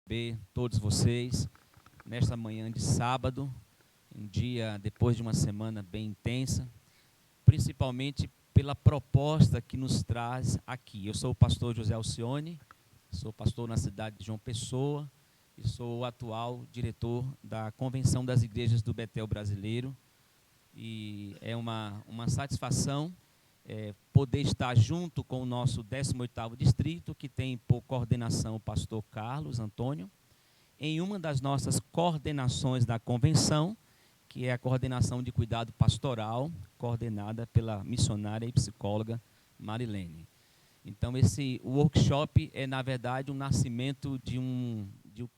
receber todos vocês nesta manhã de sábado, um dia depois de uma semana bem intensa, principalmente pela proposta que nos traz aqui. Eu sou o pastor José Alcione, sou pastor na cidade de João Pessoa e sou o atual diretor da Convenção das Igrejas do Betel Brasileiro. E é uma satisfação poder estar junto com o nosso 18º distrito, que tem por coordenação o pastor Carlos Antônio, em uma das nossas coordenações da convenção, que é a coordenação de cuidado pastoral, coordenada pela missionária e psicóloga Marilene. Então, esse workshop é, na verdade, um nascimento de um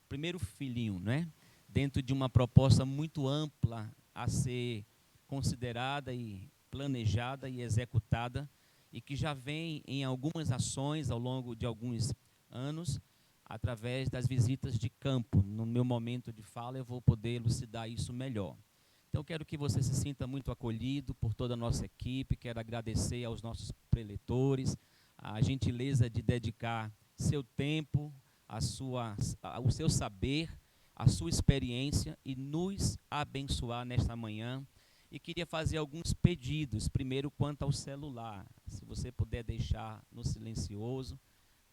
primeiro filhinho, né? Dentro de uma proposta muito ampla a ser considerada e planejada e executada, e que já vem em algumas ações ao longo de alguns anos, através das visitas de campo. No meu momento de fala, eu vou poder elucidar isso melhor. Então, quero que você se sinta muito acolhido por toda a nossa equipe. Quero agradecer aos nossos preletores a gentileza de dedicar seu tempo, o seu saber, a sua experiência e nos abençoar nesta manhã. E queria fazer alguns pedidos. Primeiro, quanto ao celular, se você puder deixar no silencioso,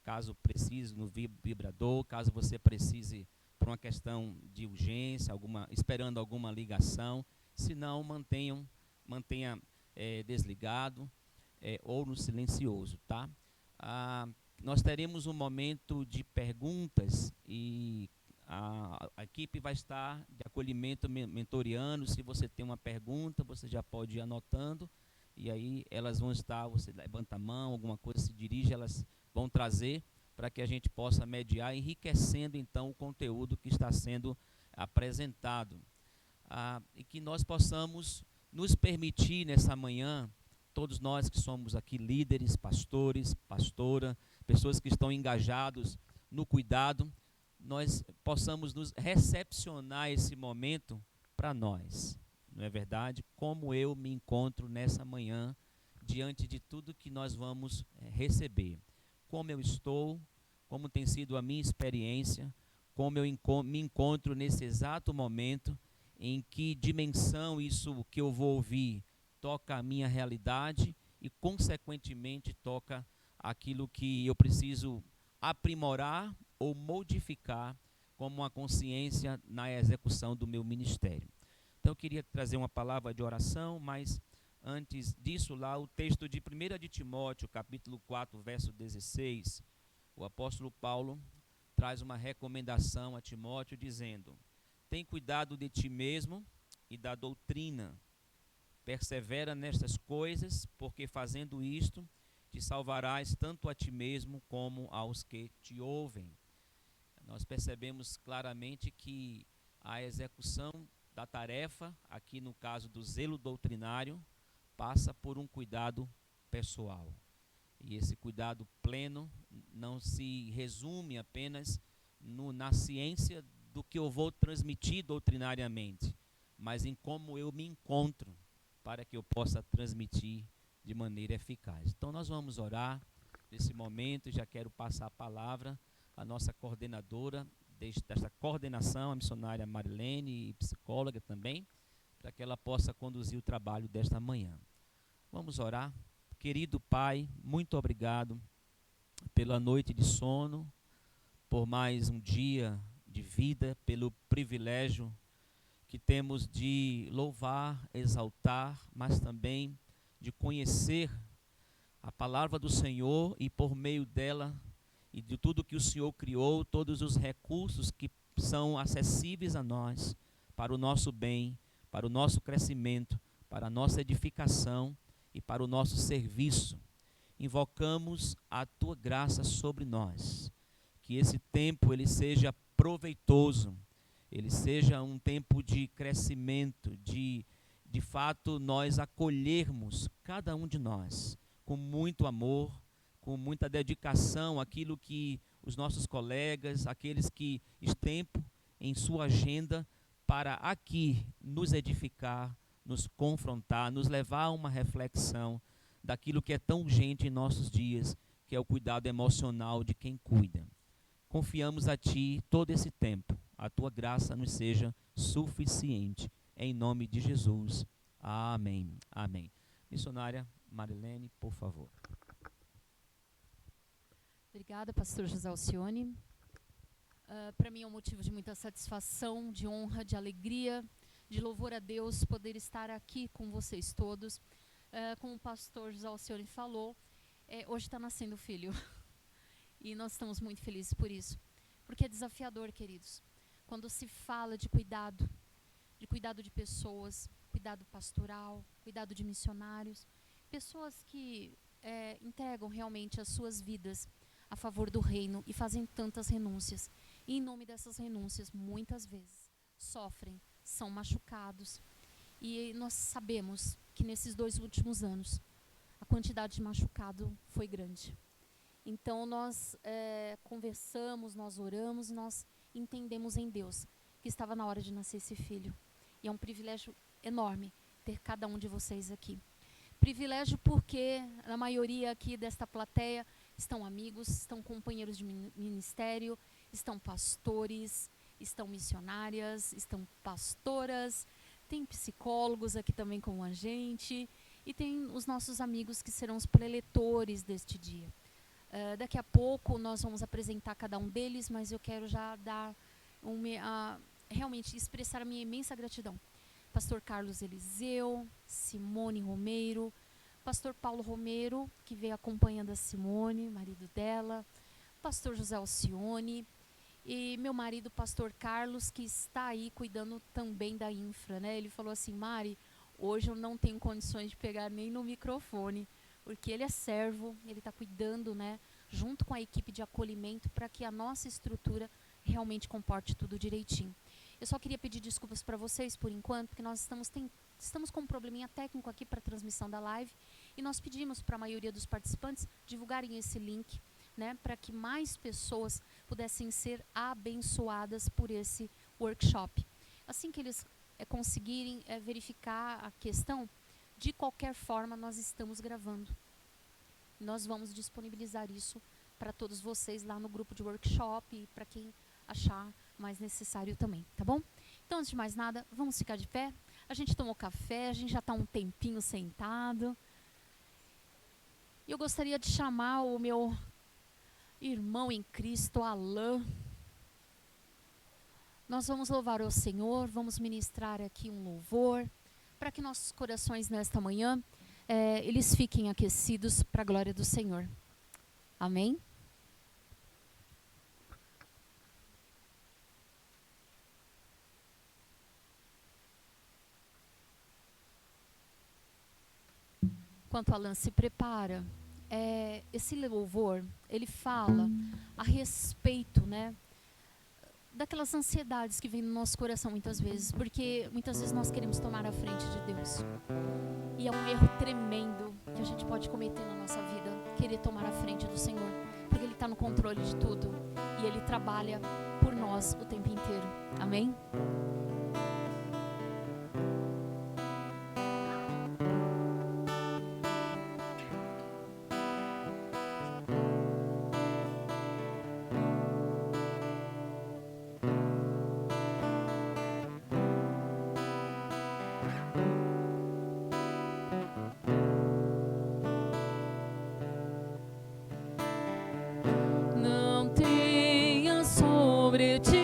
caso precise, no vibrador, caso você precise por uma questão de urgência, esperando alguma ligação. Se não, mantenha desligado ou no silencioso, tá? Nós teremos um momento de perguntas e a equipe vai estar de acolhimento mentoriano. Se você tem uma pergunta, você já pode ir anotando, e aí elas vão estar, você levanta a mão, alguma coisa se dirige, elas vão trazer para que a gente possa mediar, enriquecendo então o conteúdo que está sendo apresentado. E que nós possamos nos permitir nessa manhã, todos nós que somos aqui líderes, pastores, pastora, pessoas que estão engajados no cuidado, nós possamos nos recepcionar esse momento para nós, não é verdade? Como eu me encontro nessa manhã, diante de tudo que nós vamos receber. Como eu estou, como tem sido a minha experiência, como eu me encontro nesse exato momento, em que dimensão isso que eu vou ouvir toca a minha realidade e, consequentemente, toca aquilo que eu preciso aprimorar ou modificar como uma consciência na execução do meu ministério. Então, eu queria trazer uma palavra de oração, mas antes disso, lá o texto de 1 de Timóteo, capítulo 4, verso 16, o apóstolo Paulo traz uma recomendação a Timóteo, dizendo: tem cuidado de ti mesmo e da doutrina, persevera nestas coisas, porque fazendo isto, te salvarás tanto a ti mesmo como aos que te ouvem. Nós percebemos claramente que a execução da tarefa, aqui no caso do zelo doutrinário, passa por um cuidado pessoal. E esse cuidado pleno não se resume apenas na ciência do que eu vou transmitir doutrinariamente, mas em como eu me encontro para que eu possa transmitir de maneira eficaz. Então nós vamos orar nesse momento. Já quero passar a palavra à nossa coordenadora desta coordenação, a missionária Marilene, e psicóloga também, para que ela possa conduzir o trabalho desta manhã. Vamos orar. Querido Pai, muito obrigado pela noite de sono, por mais um dia de vida, pelo privilégio que temos de louvar, exaltar, mas também de conhecer a palavra do Senhor e, por meio dela e de tudo que o Senhor criou, todos os recursos que são acessíveis a nós, para o nosso bem, para o nosso crescimento, para a nossa edificação e para o nosso serviço. Invocamos a Tua graça sobre nós, que esse tempo ele seja proveitoso, ele seja um tempo de crescimento, de fato nós acolhermos, cada um de nós, com muito amor, com muita dedicação, aquilo que os nossos colegas, aqueles que estão em sua agenda para aqui nos edificar, nos confrontar, nos levar a uma reflexão daquilo que é tão urgente em nossos dias, que é o cuidado emocional de quem cuida. confiamos a Ti todo esse tempo. A Tua graça nos seja suficiente. Em nome de Jesus. Amém. Amém. Missionária Marilene, por favor. Obrigada, pastor José Alcione. Para mim é um motivo de muita satisfação, de honra, de alegria, de louvor a Deus, poder estar aqui com vocês todos. Como o pastor José Alcione falou, hoje está nascendo o filho. E nós estamos muito felizes por isso. Porque é desafiador, queridos. Quando se fala de cuidado de pessoas, cuidado pastoral, cuidado de missionários, pessoas que entregam realmente as suas vidas a favor do reino e fazem tantas renúncias. E em nome dessas renúncias, muitas vezes, sofrem, são machucados. E nós sabemos que nesses 2 últimos anos, a quantidade de machucado foi grande. Então nós conversamos, nós oramos, nós entendemos em Deus que estava na hora de nascer esse filho. E é um privilégio enorme ter cada um de vocês aqui. Privilégio porque a maioria aqui desta plateia estão amigos, estão companheiros de ministério, estão pastores, estão missionárias, estão pastoras, tem psicólogos aqui também como a gente, e tem os nossos amigos que serão os preletores deste dia. Daqui a pouco nós vamos apresentar cada um deles, mas eu quero já dar realmente expressar a minha imensa gratidão. Pastor Carlos Eliseu, Simone Romeiro, Pastor Paulo Romero, que veio acompanhando a Simone, marido dela, Pastor José Alcione, e meu marido, Pastor Carlos, que está aí cuidando também da infra, né? Ele falou assim: Mari, hoje eu não tenho condições de pegar nem no microfone, porque ele é servo, ele está cuidando, né, junto com a equipe de acolhimento, para que a nossa estrutura realmente comporte tudo direitinho. Eu só queria pedir desculpas para vocês por enquanto, porque nós estamos com um probleminha técnico aqui para a transmissão da live, e nós pedimos para a maioria dos participantes divulgarem esse link, né, para que mais pessoas pudessem ser abençoadas por esse workshop. Assim que eles conseguirem verificar a questão, de qualquer forma nós estamos gravando. Nós vamos disponibilizar isso para todos vocês lá no grupo de workshop e para quem achar mais necessário também, tá bom? Então, antes de mais nada, vamos ficar de pé. A gente tomou café, a gente já está um tempinho sentado. E eu gostaria de chamar o meu irmão em Cristo, Alain. Nós vamos louvar ao Senhor, vamos ministrar aqui um louvor, para que nossos corações nesta manhã, eles fiquem aquecidos para a glória do Senhor. Amém? Enquanto Alan se prepara, esse louvor, ele fala a respeito, né, daquelas ansiedades que vêm no nosso coração muitas vezes, porque muitas vezes nós queremos tomar a frente de Deus. E é um erro tremendo que a gente pode cometer na nossa vida, querer tomar a frente do Senhor, porque Ele está no controle de tudo e Ele trabalha por nós o tempo inteiro. Amém? Não tenha sobre ti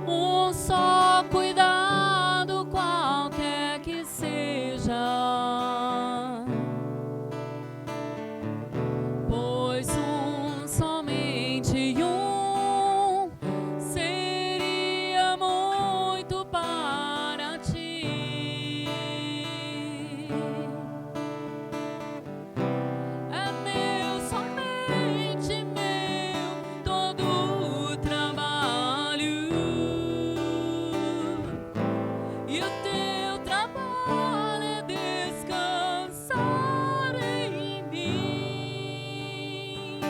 um só cuidado, qualquer que seja, pois somente um seria muito para ti. É meu, somente meu, todo o trabalho, e o teu trabalho é descansar em mim.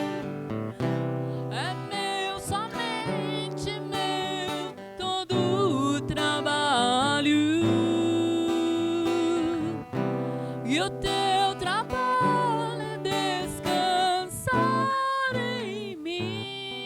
É meu, somente meu, todo o trabalho, e o teu trabalho é descansar em mim.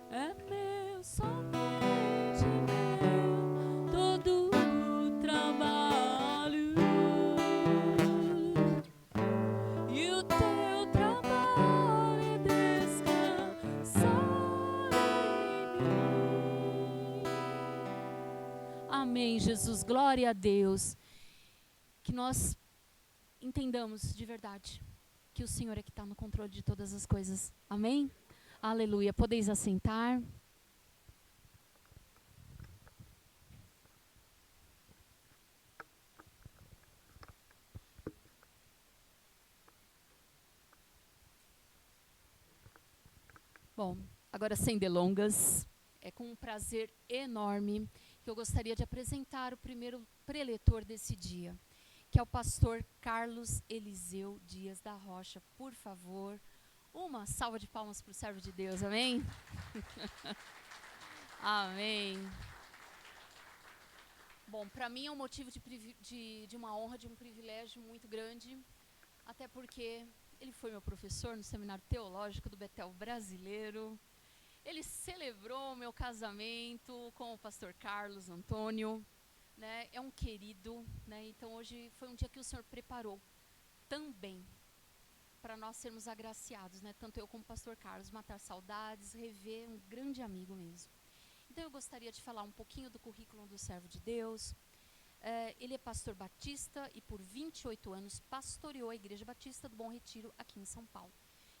É meu, somente meu, todo o trabalho. E o teu trabalho é descansar em mim. Amém, Jesus. Glória a Deus. Que nós entendamos de verdade que o Senhor é que está no controle de todas as coisas. Amém? Aleluia. Podeis assentar. Bom, agora sem delongas, é com um prazer enorme que eu gostaria de apresentar o primeiro preletor desse dia, que é o pastor Carlos Eliseu Dias da Rocha. Por favor, uma salva de palmas para o servo de Deus, amém? Amém. Bom, para mim é um motivo de uma honra, de um privilégio muito grande, até porque ele foi meu professor no Seminário Teológico do Betel Brasileiro. Ele celebrou meu casamento com o pastor Carlos Antônio, né? É um querido, né? Então hoje foi um dia que o Senhor preparou também para nós sermos agraciados, né? Tanto eu como o pastor Carlos, matar saudades, rever um grande amigo mesmo. Então eu gostaria de falar um pouquinho do currículo do servo de Deus. Ele é pastor batista e por 28 anos pastoreou a Igreja Batista do Bom Retiro aqui em São Paulo.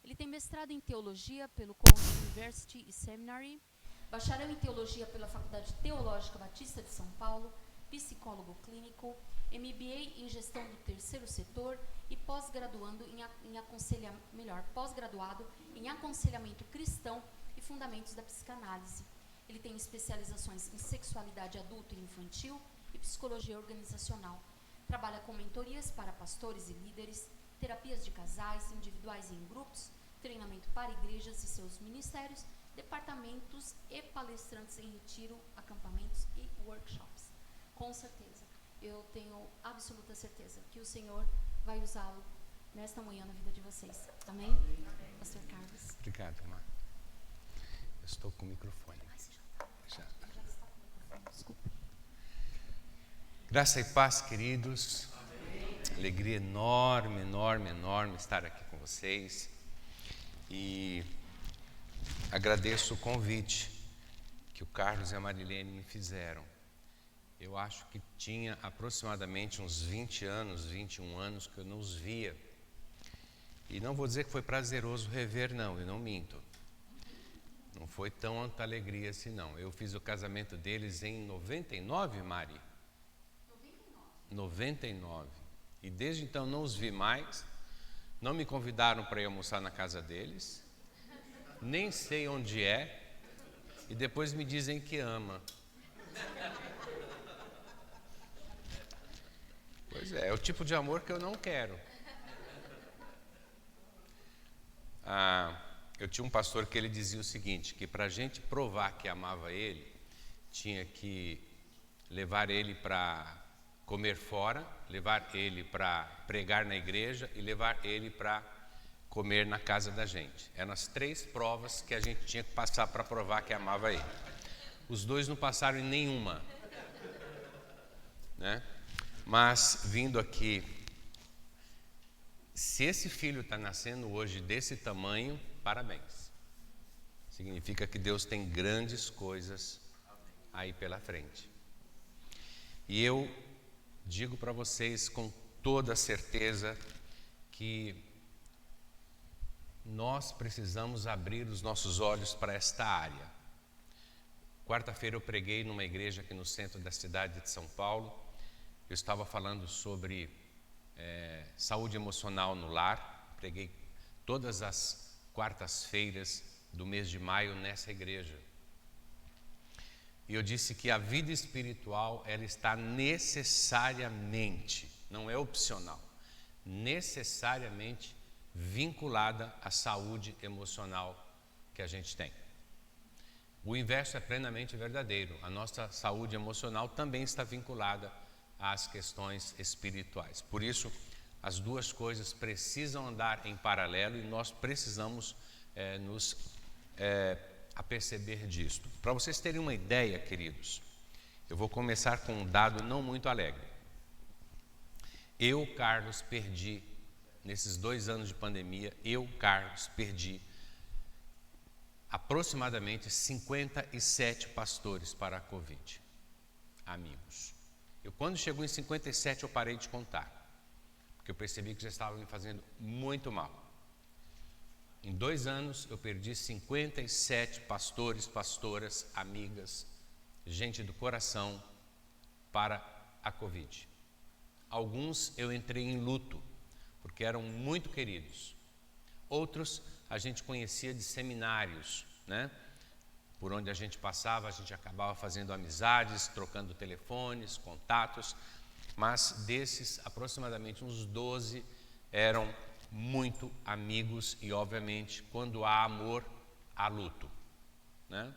Ele tem mestrado em teologia pelo Columbia University Seminary, bacharel em teologia pela Faculdade Teológica Batista de São Paulo, psicólogo clínico, MBA em gestão do terceiro setor e pós-graduado em aconselhamento cristão e fundamentos da psicanálise. Ele tem especializações em sexualidade adulta e infantil e psicologia organizacional. Trabalha com mentorias para pastores e líderes, terapias de casais, individuais e em grupos, treinamento para igrejas e seus ministérios, departamentos e palestrantes em retiro, acampamentos e workshops. Com certeza, eu tenho absoluta certeza que o Senhor vai usá-lo nesta manhã na vida de vocês. Amém? Amém. Pastor Carlos. Obrigado, irmã. Eu estou com o microfone. Já. Desculpa. Graça e paz, queridos. Alegria enorme, enorme, enorme estar aqui com vocês. E agradeço o convite que o Carlos e a Marilene me fizeram. Eu acho que tinha aproximadamente uns 20 anos, 21 anos que eu não os via. E não vou dizer que foi prazeroso rever, não, eu não minto. Não foi tanta alegria assim, não. Eu fiz o casamento deles em 99, Mari? 99. E desde então não os vi mais. Não me convidaram para ir almoçar na casa deles. Nem sei onde é. E depois me dizem que ama. Pois é o tipo de amor que eu não quero. Eu tinha um pastor que ele dizia o seguinte, que para a gente provar que amava ele, tinha que levar ele para comer fora, levar ele para pregar na igreja e levar ele para comer na casa da gente. Eram as 3 provas que a gente tinha que passar para provar que amava ele. Os 2 não passaram em nenhuma, né? Mas vindo aqui, se esse filho está nascendo hoje desse tamanho, parabéns. Significa que Deus tem grandes coisas aí pela frente. E eu digo para vocês com toda certeza que nós precisamos abrir os nossos olhos para esta área. Quarta-feira eu preguei numa igreja aqui no centro da cidade de São Paulo. Eu estava falando sobre saúde emocional no lar. Preguei todas as quartas-feiras do mês de maio nessa igreja. E eu disse que a vida espiritual, ela está necessariamente, não é opcional, necessariamente vinculada à saúde emocional que a gente tem. O inverso é plenamente verdadeiro. A nossa saúde emocional também está vinculada às questões espirituais. Por isso, as duas coisas precisam andar em paralelo e nós precisamos nos aperceber disto. Para vocês terem uma ideia, queridos, eu vou começar com um dado não muito alegre. Eu, Carlos, perdi, nesses 2 anos de pandemia, Carlos, perdi aproximadamente 57 pastores para a Covid, amigos. Quando chegou em 57, eu parei de contar, porque eu percebi que já estava me fazendo muito mal. Em 2 anos, eu perdi 57 pastores, pastoras, amigas, gente do coração para a Covid. Alguns eu entrei em luto, porque eram muito queridos. Outros a gente conhecia de seminários, né? Por onde a gente passava, a gente acabava fazendo amizades, trocando telefones, contatos, mas desses, aproximadamente uns 12 eram muito amigos e, obviamente, quando há amor, há luto, né?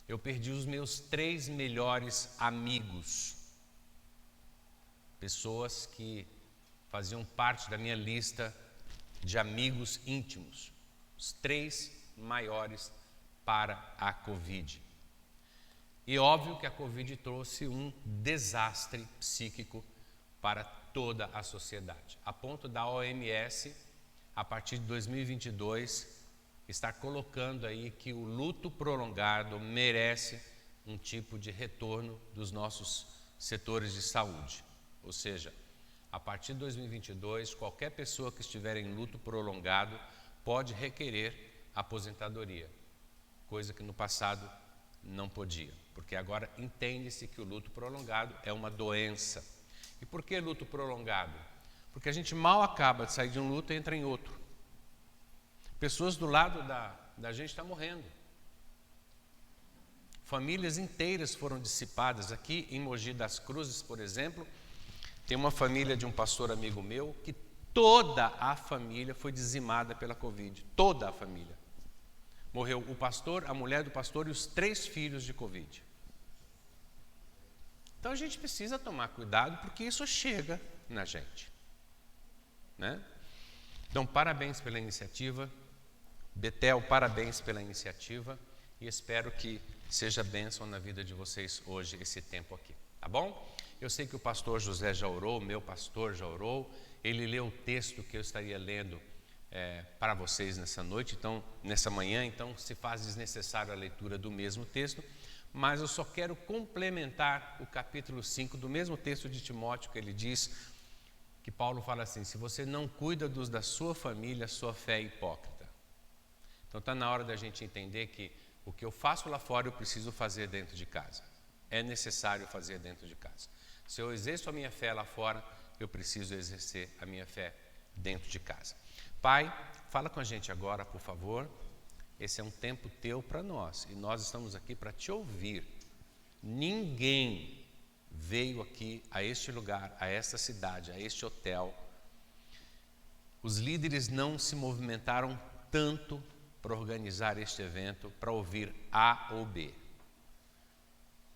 Eu perdi os meus 3 melhores amigos, pessoas que faziam parte da minha lista de amigos íntimos, os 3 maiores para a Covid. E óbvio que a Covid trouxe um desastre psíquico para toda a sociedade, a ponto da OMS, a partir de 2022, estar colocando aí que o luto prolongado merece um tipo de retorno dos nossos setores de saúde. Ou seja, a partir de 2022, qualquer pessoa que estiver em luto prolongado pode requerer aposentadoria, coisa que no passado não podia, porque agora entende-se que o luto prolongado é uma doença. E por que luto prolongado? Porque a gente mal acaba de sair de um luto e entra em outro. Pessoas do lado da gente estão morrendo. Famílias inteiras foram dissipadas. Aqui em Mogi das Cruzes, por exemplo, tem uma família de um pastor amigo meu que toda a família foi dizimada pela Covid. Toda a família. Morreu o pastor, a mulher do pastor e os 3 filhos de Covid. Então a gente precisa tomar cuidado porque isso chega na gente, né? Então, parabéns pela iniciativa. Betel, parabéns pela iniciativa e espero que seja bênção na vida de vocês hoje, esse tempo aqui, tá bom? Eu sei que o pastor José já orou, meu pastor já orou, ele leu o texto que eu estaria lendo para vocês nessa noite, então, nessa manhã, então se faz desnecessário a leitura do mesmo texto, mas eu só quero complementar o capítulo 5 do mesmo texto de Timóteo, que ele diz, que Paulo fala assim: se você não cuida dos da sua família, sua fé é hipócrita. Então está na hora da gente entender que o que eu faço lá fora eu preciso fazer dentro de casa. É necessário fazer dentro de casa. Se eu exerço a minha fé lá fora, eu preciso exercer a minha fé dentro de casa. Pai, fala com a gente agora, por favor. Esse é um tempo teu para nós e nós estamos aqui para te ouvir. Ninguém veio aqui a este lugar, a esta cidade, a este hotel. Os líderes não se movimentaram tanto para organizar este evento, para ouvir A ou B.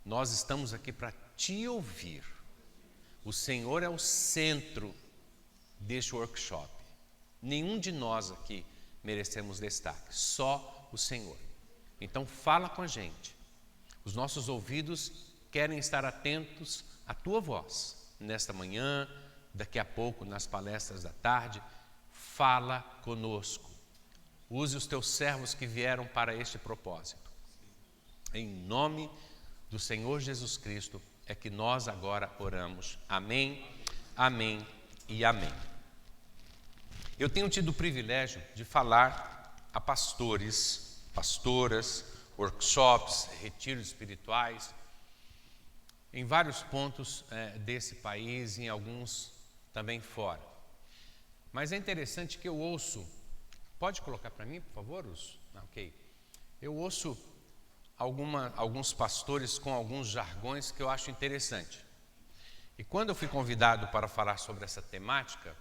Nós estamos aqui para te ouvir. O Senhor é o centro deste workshop. Nenhum de nós aqui merecemos destaque, só o Senhor. Então fala com a gente. Os nossos ouvidos querem estar atentos à tua voz. Nesta manhã, daqui a pouco, nas palestras da tarde, fala conosco. Use os teus servos que vieram para este propósito. Em nome do Senhor Jesus Cristo é que nós agora oramos. Amém, amém e amém. Eu tenho tido o privilégio de falar a pastores, pastoras, workshops, retiros espirituais, em vários pontos desse país, em alguns também fora. Mas é interessante que eu ouço, pode colocar para mim, por favor? Ok. Eu ouço alguns pastores com alguns jargões que eu acho interessante. E quando eu fui convidado para falar sobre essa temática,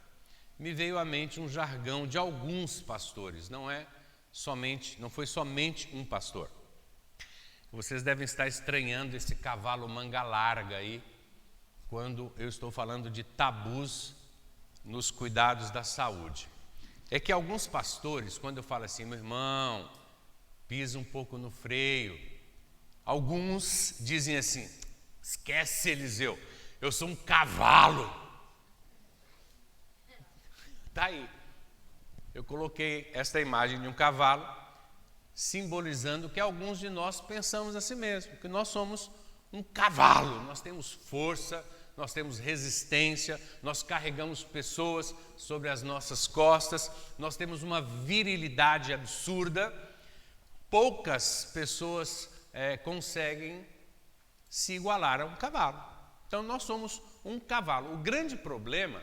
me veio à mente um jargão de alguns pastores, não foi somente um pastor. Vocês devem estar estranhando esse cavalo manga larga aí, quando eu estou falando de tabus nos cuidados da saúde. É que alguns pastores, quando eu falo assim, meu irmão, pisa um pouco no freio, alguns dizem assim, esquece, Eliseu, eu sou um cavalo. Está aí. Eu coloquei esta imagem de um cavalo, simbolizando que alguns de nós pensamos assim mesmo, que nós somos um cavalo, nós temos força, nós temos resistência, nós carregamos pessoas sobre as nossas costas, nós temos uma virilidade absurda. Poucas pessoas conseguem se igualar a um cavalo. Então nós somos um cavalo. O grande problema,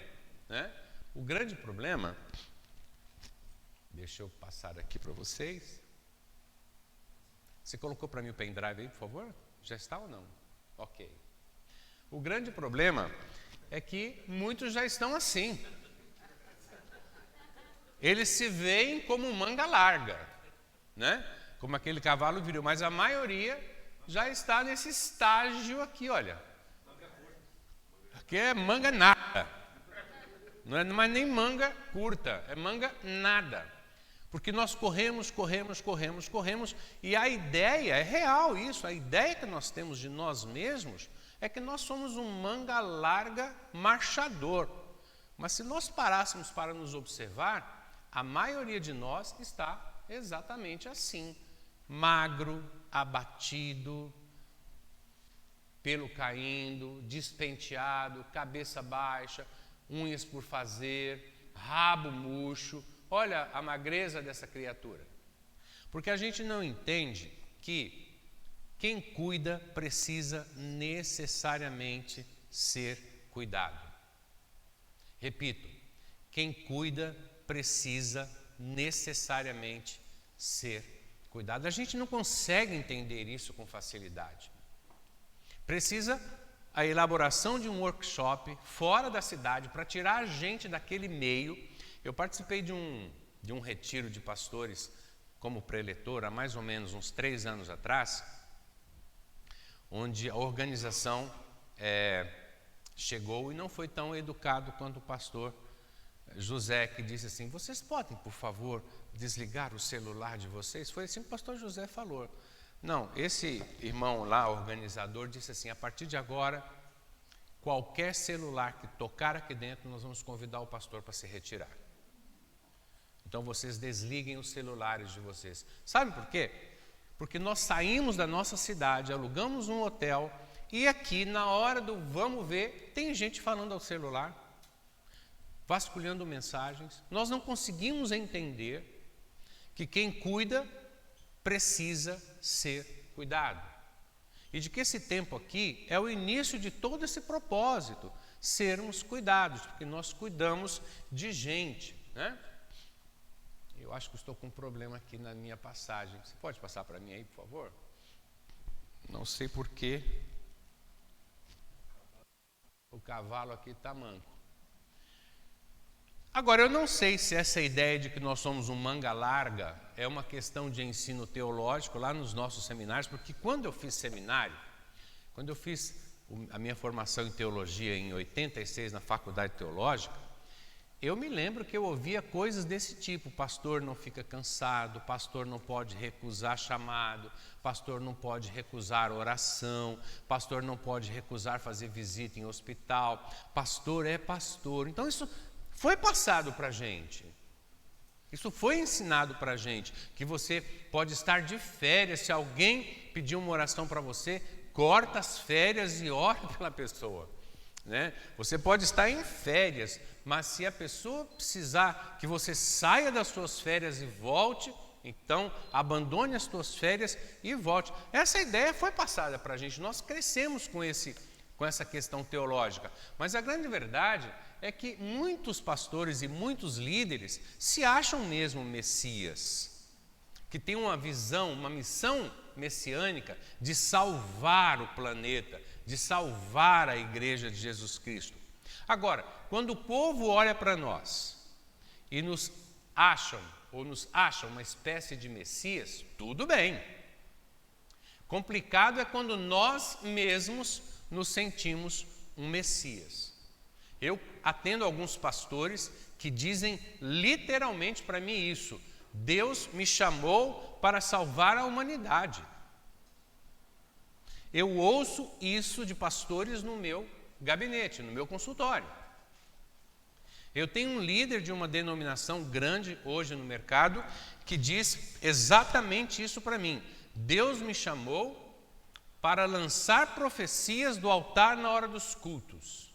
deixa eu passar aqui para vocês. Você colocou para mim o pendrive aí, por favor? Já está ou não? Ok. O grande problema é que muitos já estão assim. Eles se veem como manga larga, né? Como aquele cavalo viril, mas a maioria já está nesse estágio aqui, olha. Aqui é manga nada. Não é mais nem manga curta, é manga nada. Porque nós corremos, e a ideia, é real isso, a ideia que nós temos de nós mesmos é que nós somos um manga larga marchador. Mas se nós parássemos para nos observar, a maioria de nós está exatamente assim. Magro, abatido, pelo caindo, despenteado, cabeça baixa, unhas por fazer, rabo murcho. Olha a magreza dessa criatura. Porque a gente não entende que quem cuida precisa necessariamente ser cuidado. Repito, quem cuida precisa necessariamente ser cuidado. A gente não consegue entender isso com facilidade. Precisa a elaboração de um workshop fora da cidade para tirar a gente daquele meio. Eu participei de um retiro de pastores como preletor há mais ou menos uns 3 anos atrás, onde a organização chegou e não foi tão educado quanto o pastor José, que disse assim, vocês podem, por favor, desligar o celular de vocês? Foi assim que o pastor José falou. Não, esse irmão lá, organizador, disse assim, a partir de agora, qualquer celular que tocar aqui dentro, nós vamos convidar o pastor para se retirar. Então vocês desliguem os celulares de vocês. Sabe por quê? Porque nós saímos da nossa cidade, alugamos um hotel e aqui na hora do vamos ver, tem gente falando ao celular, vasculhando mensagens. Nós não conseguimos entender que quem cuida precisa ser cuidado. E de que esse tempo aqui é o início de todo esse propósito, sermos cuidados, porque nós cuidamos de gente, né? Eu acho que estou com um problema aqui na minha passagem. Você pode passar para mim aí, por favor? Não sei porquê. O cavalo aqui está manco. Agora, eu não sei se essa ideia de que nós somos um manga larga é uma questão de ensino teológico lá nos nossos seminários, porque quando eu fiz seminário, quando eu fiz a minha formação em teologia em 86 na faculdade teológica, eu me lembro que eu ouvia coisas desse tipo, pastor não fica cansado, pastor não pode recusar chamado, pastor não pode recusar oração, pastor não pode recusar fazer visita em hospital, pastor é pastor. Então isso foi passado para a gente, isso foi ensinado para a gente, que você pode estar de férias, se alguém pedir uma oração para você, corta as férias e ora pela pessoa. Né? Você pode estar em férias, mas se a pessoa precisar que você saia das suas férias e volte, então abandone as suas férias e volte. Essa ideia foi passada para a gente, nós crescemos com essa questão teológica, mas a grande verdade é que muitos pastores e muitos líderes se acham mesmo Messias, que têm uma visão, uma missão messiânica de salvar o planeta, de salvar a igreja de Jesus Cristo. Agora, quando o povo olha para nós e nos acham uma espécie de Messias, tudo bem. Complicado é quando nós mesmos nos sentimos um Messias. Eu atendo alguns pastores que dizem literalmente para mim isso: Deus me chamou para salvar a humanidade. Eu ouço isso de pastores no meu gabinete, no meu consultório. Eu tenho um líder de uma denominação grande hoje no mercado que diz exatamente isso para mim: Deus me chamou para lançar profecias do altar na hora dos cultos.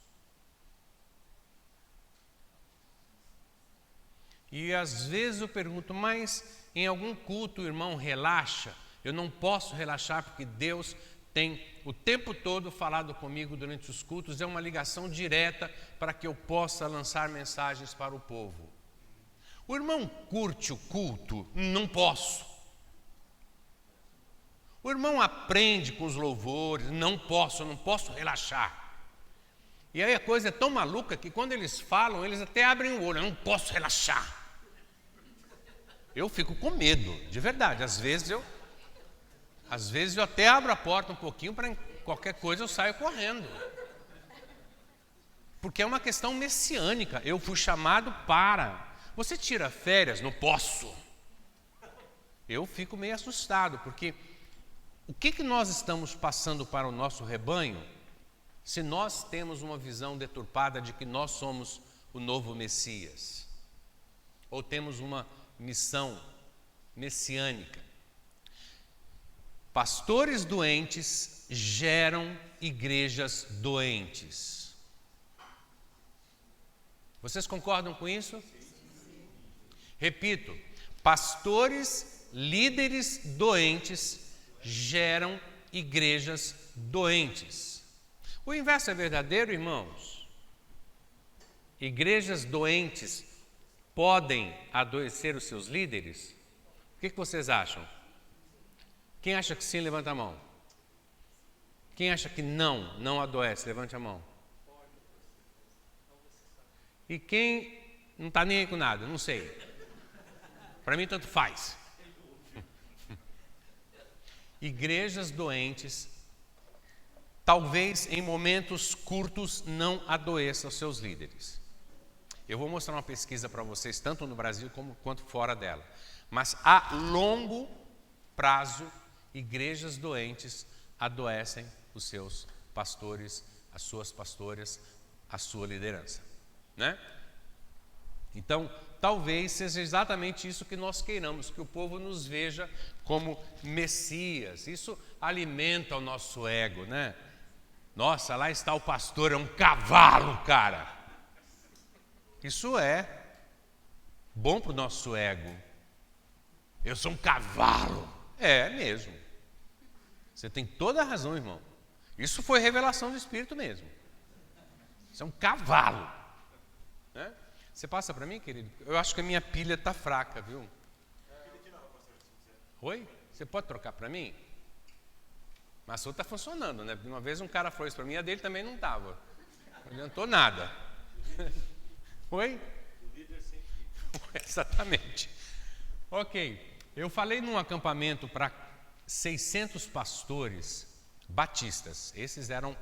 E às vezes eu pergunto, mas em algum culto o irmão relaxa? Eu não posso relaxar porque Deus tem o tempo todo falado comigo durante os cultos, é uma ligação direta para que eu possa lançar mensagens para o povo. O irmão curte o culto? Não posso. O irmão aprende com os louvores? Não posso relaxar. E aí a coisa é tão maluca que quando eles falam, eles até abrem o olho: eu não posso relaxar. Eu fico com medo, de verdade. Às vezes eu até abro a porta um pouquinho, para qualquer coisa eu saio correndo. Porque é uma questão messiânica. Eu fui chamado para. Você tira férias? Não posso. Eu fico meio assustado, porque o que nós estamos passando para o nosso rebanho, se nós temos uma visão deturpada de que nós somos o novo Messias? Ou temos uma missão messiânica? Pastores doentes geram igrejas doentes. Vocês concordam com isso? Repito, pastores, líderes doentes geram igrejas doentes. O inverso é verdadeiro, irmãos? Igrejas doentes podem adoecer os seus líderes? O que vocês acham? Quem acha que sim, levanta a mão. Quem acha que não adoece, levante a mão. E quem não está nem aí com nada, não sei. Para mim tanto faz. Igrejas doentes, talvez em momentos curtos não adoeçam seus líderes. Eu vou mostrar uma pesquisa para vocês, tanto no Brasil quanto fora dela. Mas a longo prazo, igrejas doentes adoecem os seus pastores, as suas pastoras, a sua liderança, né? Então, talvez seja exatamente isso que nós queiramos, que o povo nos veja como Messias. Isso alimenta o nosso ego, né? Nossa, lá está o pastor, é um cavalo, cara. Isso é bom para o nosso ego. Eu sou um cavalo. É mesmo. Você tem toda a razão, irmão. Isso foi revelação do Espírito mesmo. Isso é um cavalo, né? Você passa para mim, querido? Eu acho que a minha pilha está fraca, viu? Oi? Você pode trocar para mim? Mas a sua está funcionando, né? Uma vez um cara falou isso para mim, a dele também não estava. Não adiantou nada. Oi? Exatamente. Ok. Eu falei num acampamento para 600 pastores batistas. Esses eram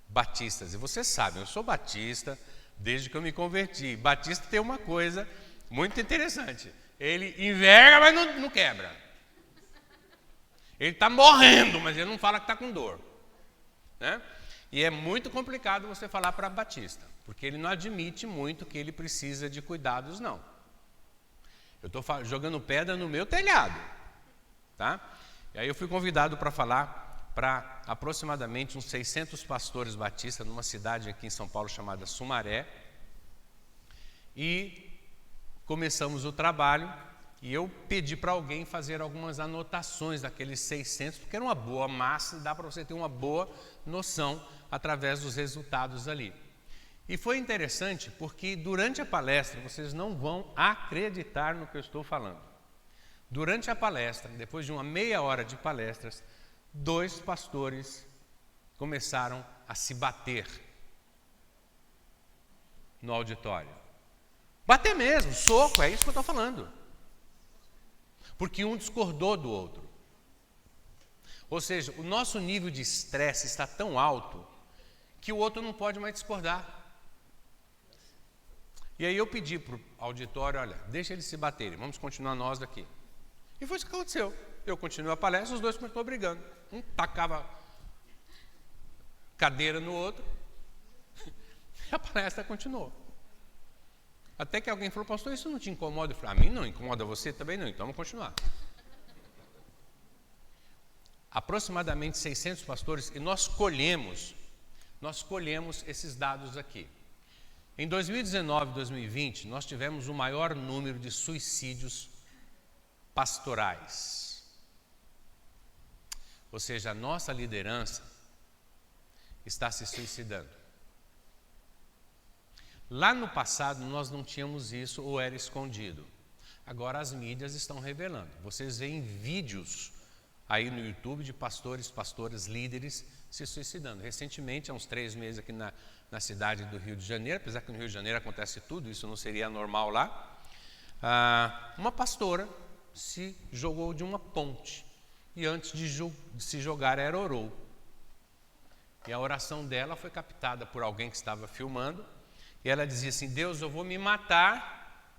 batistas. E vocês sabem, eu sou batista desde que eu me converti. Batista tem uma coisa muito interessante. Ele enverga, mas não quebra. Ele está morrendo, mas ele não fala que está com dor, né? E é muito complicado você falar para batista, porque ele não admite muito que ele precisa de cuidados, não. Eu estou jogando pedra no meu telhado, tá? E aí eu fui convidado para falar para aproximadamente uns 600 pastores batistas numa cidade aqui em São Paulo chamada Sumaré. E começamos o trabalho e eu pedi para alguém fazer algumas anotações daqueles 600, porque era uma boa massa, dá para você ter uma boa noção através dos resultados ali. E foi interessante porque durante a palestra, vocês não vão acreditar no que eu estou falando. Durante a palestra, depois de uma meia hora de palestras, 2 pastores começaram a se bater no auditório. Bater mesmo, soco, é isso que eu estou falando. Porque um discordou do outro. Ou seja, o nosso nível de estresse está tão alto que o outro não pode mais discordar. E aí eu pedi para o auditório, olha, deixa eles se baterem, vamos continuar nós daqui. E foi isso que aconteceu. Eu continuei a palestra, os dois continuaram brigando. Um tacava cadeira no outro, e a palestra continuou. Até que alguém falou, pastor, isso não te incomoda? Eu falei, a mim não, incomoda você também não, então vamos continuar. Aproximadamente 600 pastores, e nós colhemos esses dados aqui. Em 2019 e 2020, nós tivemos o maior número de suicídios pastorais. Ou seja, a nossa liderança está se suicidando. Lá no passado nós não tínhamos isso ou era escondido. Agora as mídias estão revelando. Vocês veem vídeos aí no YouTube de pastoras, líderes se suicidando. Recentemente, há uns 3 meses aqui na cidade do Rio de Janeiro, apesar que no Rio de Janeiro acontece tudo, isso não seria normal lá, uma pastora se jogou de uma ponte e antes de se jogar ela orou. E a oração dela foi captada por alguém que estava filmando e ela dizia assim, Deus, eu vou me matar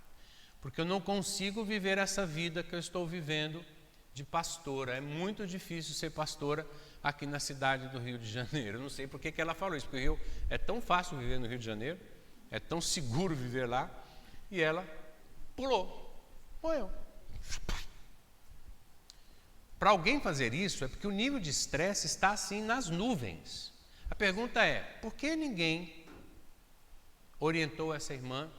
porque eu não consigo viver essa vida que eu estou vivendo de pastora. É muito difícil ser pastora aqui na cidade do Rio de Janeiro. Eu não sei por que ela falou isso, porque o Rio é tão fácil viver no Rio de Janeiro, é tão seguro viver lá, e ela pulou, morreu. Para alguém fazer isso é porque o nível de estresse está assim nas nuvens. A pergunta é, por que ninguém orientou essa irmã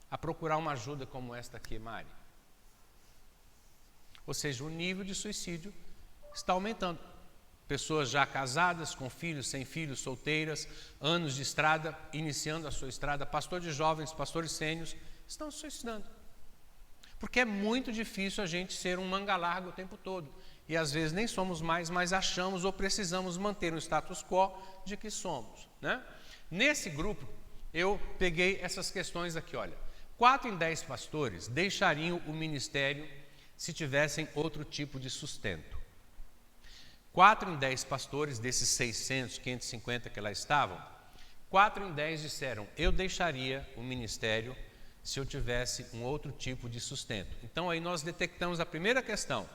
a procurar uma ajuda como esta aqui, Mari? Ou seja, o nível de suicídio está aumentando. Pessoas já casadas, com filhos, sem filhos, solteiras, anos de estrada, iniciando a sua estrada, pastor de jovens, pastores sênios, estão se suicidando. Porque é muito difícil a gente ser um manga larga o tempo todo. E às vezes nem somos mais, mas achamos ou precisamos manter o status quo de que somos, né? Nesse grupo, eu peguei essas questões aqui, olha. 4 em 10 pastores deixariam o ministério se tivessem outro tipo de sustento. 4 em 10 pastores, desses 600, 550 que lá estavam, 4 em 10 disseram, eu deixaria o ministério se eu tivesse um outro tipo de sustento. Então aí nós detectamos a primeira questão.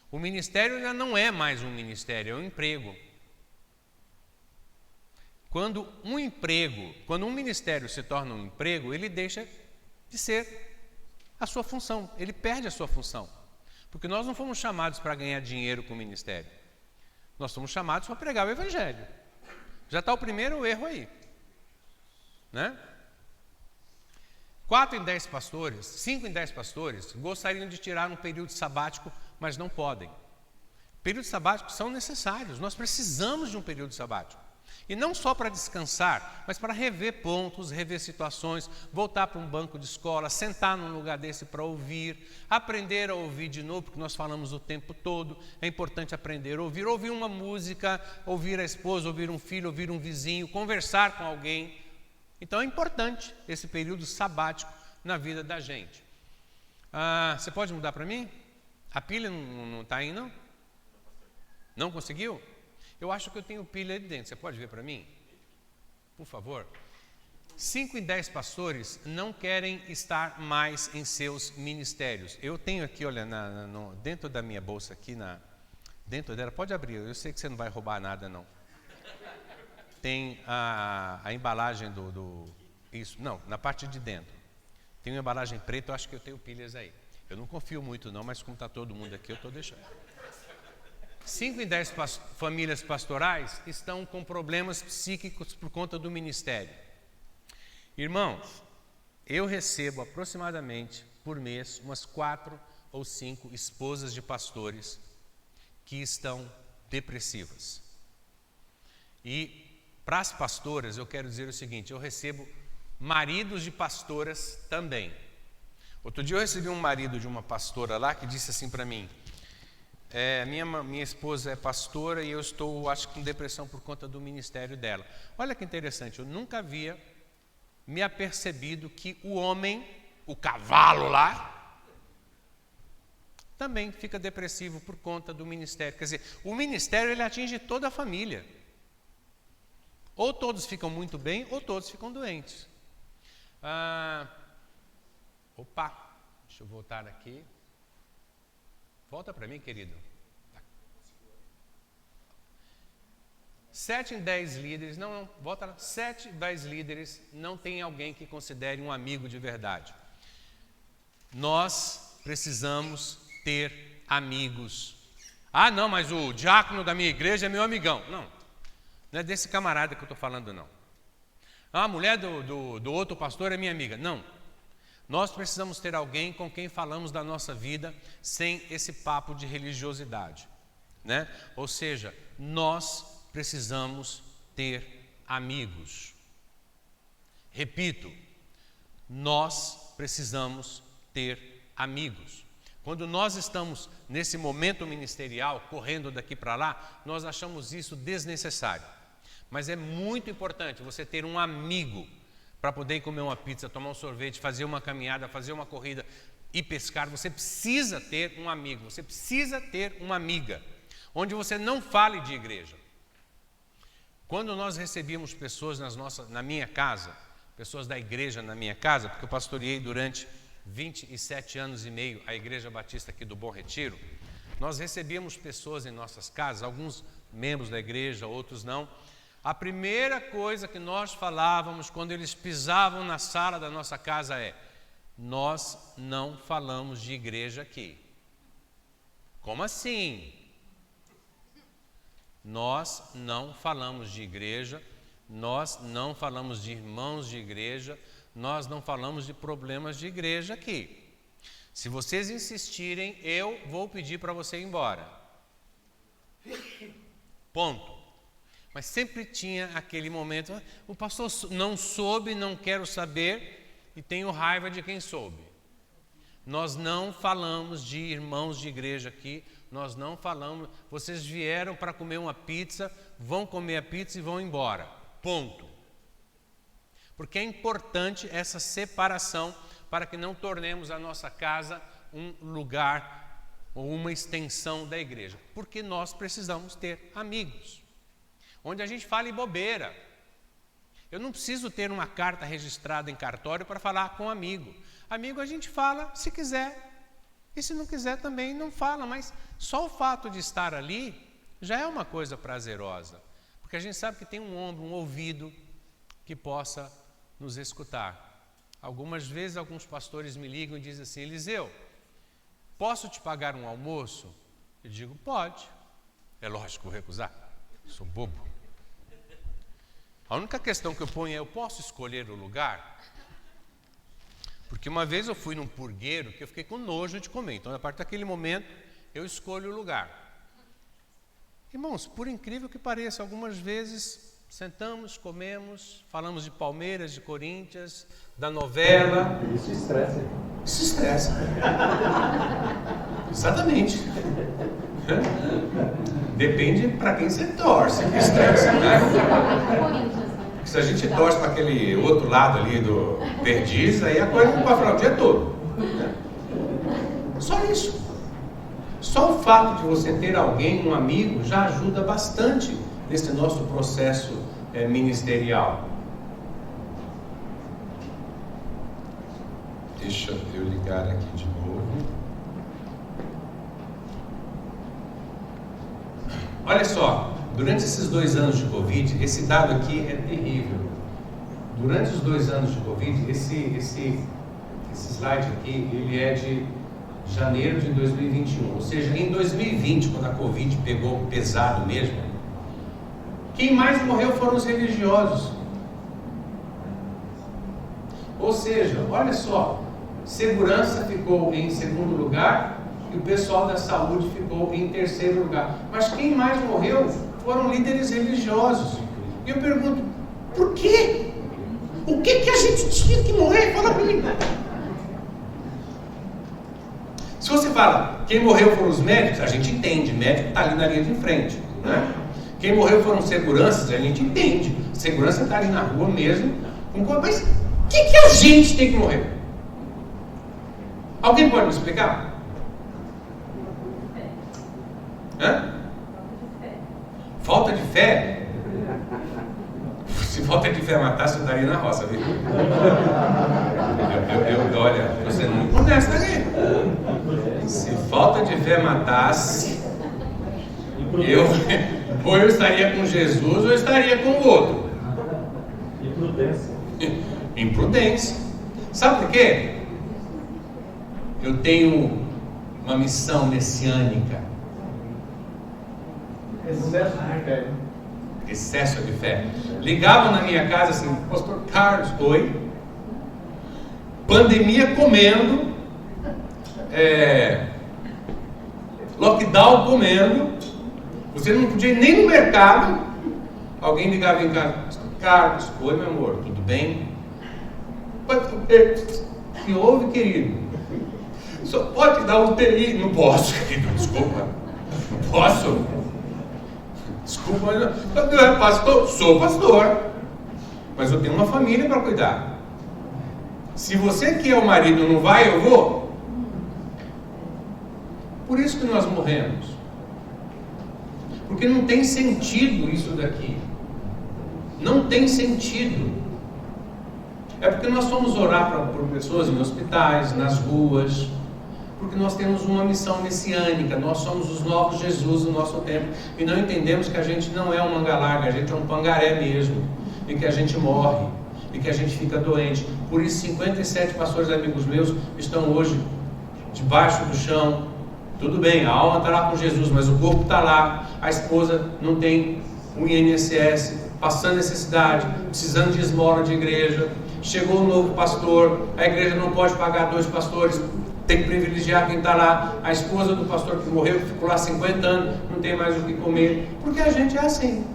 O ministério já não é mais um ministério, é um emprego. Quando um ministério se torna um emprego, ele deixa de ser a sua função, ele perde a sua função. Porque nós não fomos chamados para ganhar dinheiro com o ministério. Nós somos chamados para pregar o evangelho. Já está o primeiro erro aí, né? 4 em 10 pastores, 5 em 10 pastores gostariam de tirar um período sabático, mas não podem. Períodos sabáticos são necessários, nós precisamos de um período sabático. E não só para descansar, mas para rever pontos, rever situações, voltar para um banco de escola, sentar num lugar desse para ouvir, aprender a ouvir de novo, porque nós falamos o tempo todo, é importante aprender a ouvir uma música, ouvir a esposa, ouvir um filho, ouvir um vizinho, conversar com alguém. Então é importante esse período sabático na vida da gente. Você pode mudar para mim? A pilha não está aí, não? Não conseguiu? Eu acho que eu tenho pilha ali dentro. Você pode ver para mim? Por favor. 5 em 10 pastores não querem estar mais em seus ministérios. Eu tenho aqui, olha, dentro da minha bolsa aqui, dentro dela, pode abrir, eu sei que você não vai roubar nada, não. Tem a embalagem isso, não, na parte de dentro. Tem uma embalagem preta, eu acho que eu tenho pilhas aí. Eu não confio muito não, mas como está todo mundo aqui, eu estou deixando. 5 em 10 famílias pastorais estão com problemas psíquicos por conta do ministério. Irmãos, eu recebo aproximadamente por mês umas 4 ou 5 esposas de pastores que estão depressivas. E para as pastoras eu quero dizer o seguinte, eu recebo maridos de pastoras também. Outro dia eu recebi um marido de uma pastora lá que disse assim para mim, minha esposa é pastora e eu estou, acho que com depressão por conta do ministério dela. Olha que interessante, eu nunca havia me apercebido que o homem, o cavalo lá, também fica depressivo por conta do ministério. Quer dizer, o ministério ele atinge toda a família. Ou todos ficam muito bem, ou todos ficam doentes. Opa, deixa eu voltar aqui. Volta para mim, querido. 7 em 10 líderes, volta lá. 7 em 10 líderes não tem alguém que considere um amigo de verdade. Nós precisamos ter amigos. Ah, não, mas o diácono da minha igreja é meu amigão. Não é desse camarada que eu estou falando, não. A mulher do outro pastor é minha amiga. Não. Nós precisamos ter alguém com quem falamos da nossa vida sem esse papo de religiosidade, né? Ou seja, nós precisamos ter amigos. Repito, nós precisamos ter amigos. Quando nós estamos nesse momento ministerial, correndo daqui para lá, nós achamos isso desnecessário. Mas é muito importante você ter um amigo para poder comer uma pizza, tomar um sorvete, fazer uma caminhada, fazer uma corrida e pescar. Você precisa ter um amigo, você precisa ter uma amiga, onde você não fale de igreja. Quando nós recebíamos pessoas na minha casa, pessoas da igreja na minha casa, porque eu pastoreei durante 27 anos e meio a Igreja Batista aqui do Bom Retiro, nós recebíamos pessoas em nossas casas, alguns membros da igreja, outros não. A primeira coisa que nós falávamos quando eles pisavam na sala da nossa casa é: nós não falamos de igreja aqui. Como assim? Nós não falamos de igreja, nós não falamos de irmãos de igreja, nós não falamos de problemas de igreja aqui. Se vocês insistirem, eu vou pedir para você ir embora. Ponto. Mas sempre tinha aquele momento: o pastor não soube, não quero saber e tenho raiva de quem soube. Nós não falamos de irmãos de igreja aqui, nós não falamos, vocês vieram para comer uma pizza, vão comer a pizza e vão embora. Ponto. Porque é importante essa separação para que não tornemos a nossa casa um lugar ou uma extensão da igreja. Porque nós precisamos ter amigos, onde a gente fale bobeira. Eu não preciso ter uma carta registrada em cartório para falar com um amigo. Amigo a gente fala se quiser, e se não quiser também não fala, mas só o fato de estar ali já é uma coisa prazerosa, porque a gente sabe que tem um ombro, um ouvido que possa nos escutar. Algumas vezes alguns pastores me ligam e dizem assim: Eliseu, posso te pagar um almoço? Eu digo: pode. É lógico que vou recusar, sou bobo. A única questão que eu ponho é: eu posso escolher o lugar? Porque uma vez eu fui num purgueiro que eu fiquei com nojo de comer. Então, a partir daquele momento, eu escolho o lugar. Irmãos, por incrível que pareça, algumas vezes sentamos, comemos, falamos de Palmeiras, de Corinthians, da novela. Isso estressa. Isso estressa. Exatamente. Depende para quem você torce, que estressa, né? Se a gente torce para aquele outro lado ali do Perdiz, aí a coisa não pode falar o dia todo. Só isso. Só o fato de você ter alguém, um amigo, já ajuda bastante nesse nosso processo ministerial. Deixa eu ligar aqui de novo. Olha só. Durante esses 2 anos de Covid, esse dado aqui é terrível. Durante os 2 anos de Covid, esse slide aqui, ele é de janeiro de 2021. Ou seja, em 2020, quando a Covid pegou pesado mesmo, quem mais morreu foram os religiosos. Ou seja, olha só, segurança ficou em segundo lugar e o pessoal da saúde ficou em terceiro lugar. Mas quem mais morreu foram líderes religiosos. E eu pergunto: por quê? O que a gente tinha que morrer? Fala para mim. Se você fala, quem morreu foram os médicos, a gente entende, médico está ali na linha de frente, né? Quem morreu foram seguranças, a gente entende, segurança está ali na rua mesmo. Mas o que a gente tem que morrer? Alguém pode me explicar? Hã? Falta de fé? Se falta de fé matasse, eu estaria na roça, viu? Olha, estou sendo muito honesto aqui. Se falta de fé matasse, ou eu estaria com Jesus ou eu estaria com o outro. Imprudência. Sabe por quê? Eu tenho uma missão messiânica. Excesso de fé. Ligavam na minha casa assim: Pastor Carlos, oi. Pandemia comendo, lockdown comendo, você não podia ir nem no mercado. Alguém ligava em casa: Pastor Carlos, oi meu amor, tudo bem? O que houve, querido? Só pode dar UTI? Não posso, querido, desculpa. Não posso. Desculpa, mas eu é pastor, sou pastor, mas eu tenho uma família para cuidar. Se você que é o marido não vai, eu vou. Por isso que nós morremos. Porque não tem sentido isso daqui. Não tem sentido. É porque nós fomos orar por pessoas em hospitais, nas ruas, porque nós temos uma missão messiânica. Nós somos os novos Jesus do nosso tempo e não entendemos que a gente não é um manga larga, a gente é um pangaré mesmo, e que a gente morre, e que a gente fica doente. Por isso 57 pastores amigos meus estão hoje debaixo do chão. Tudo bem, a alma está lá com Jesus, mas o corpo está lá. A esposa não tem um INSS, passando necessidade, precisando de esmola de igreja. Chegou um novo pastor, a igreja não pode pagar 2 pastores, tem que privilegiar quem está lá. A esposa do pastor que morreu, que ficou lá 50 anos, não tem mais o que comer, porque a gente é assim.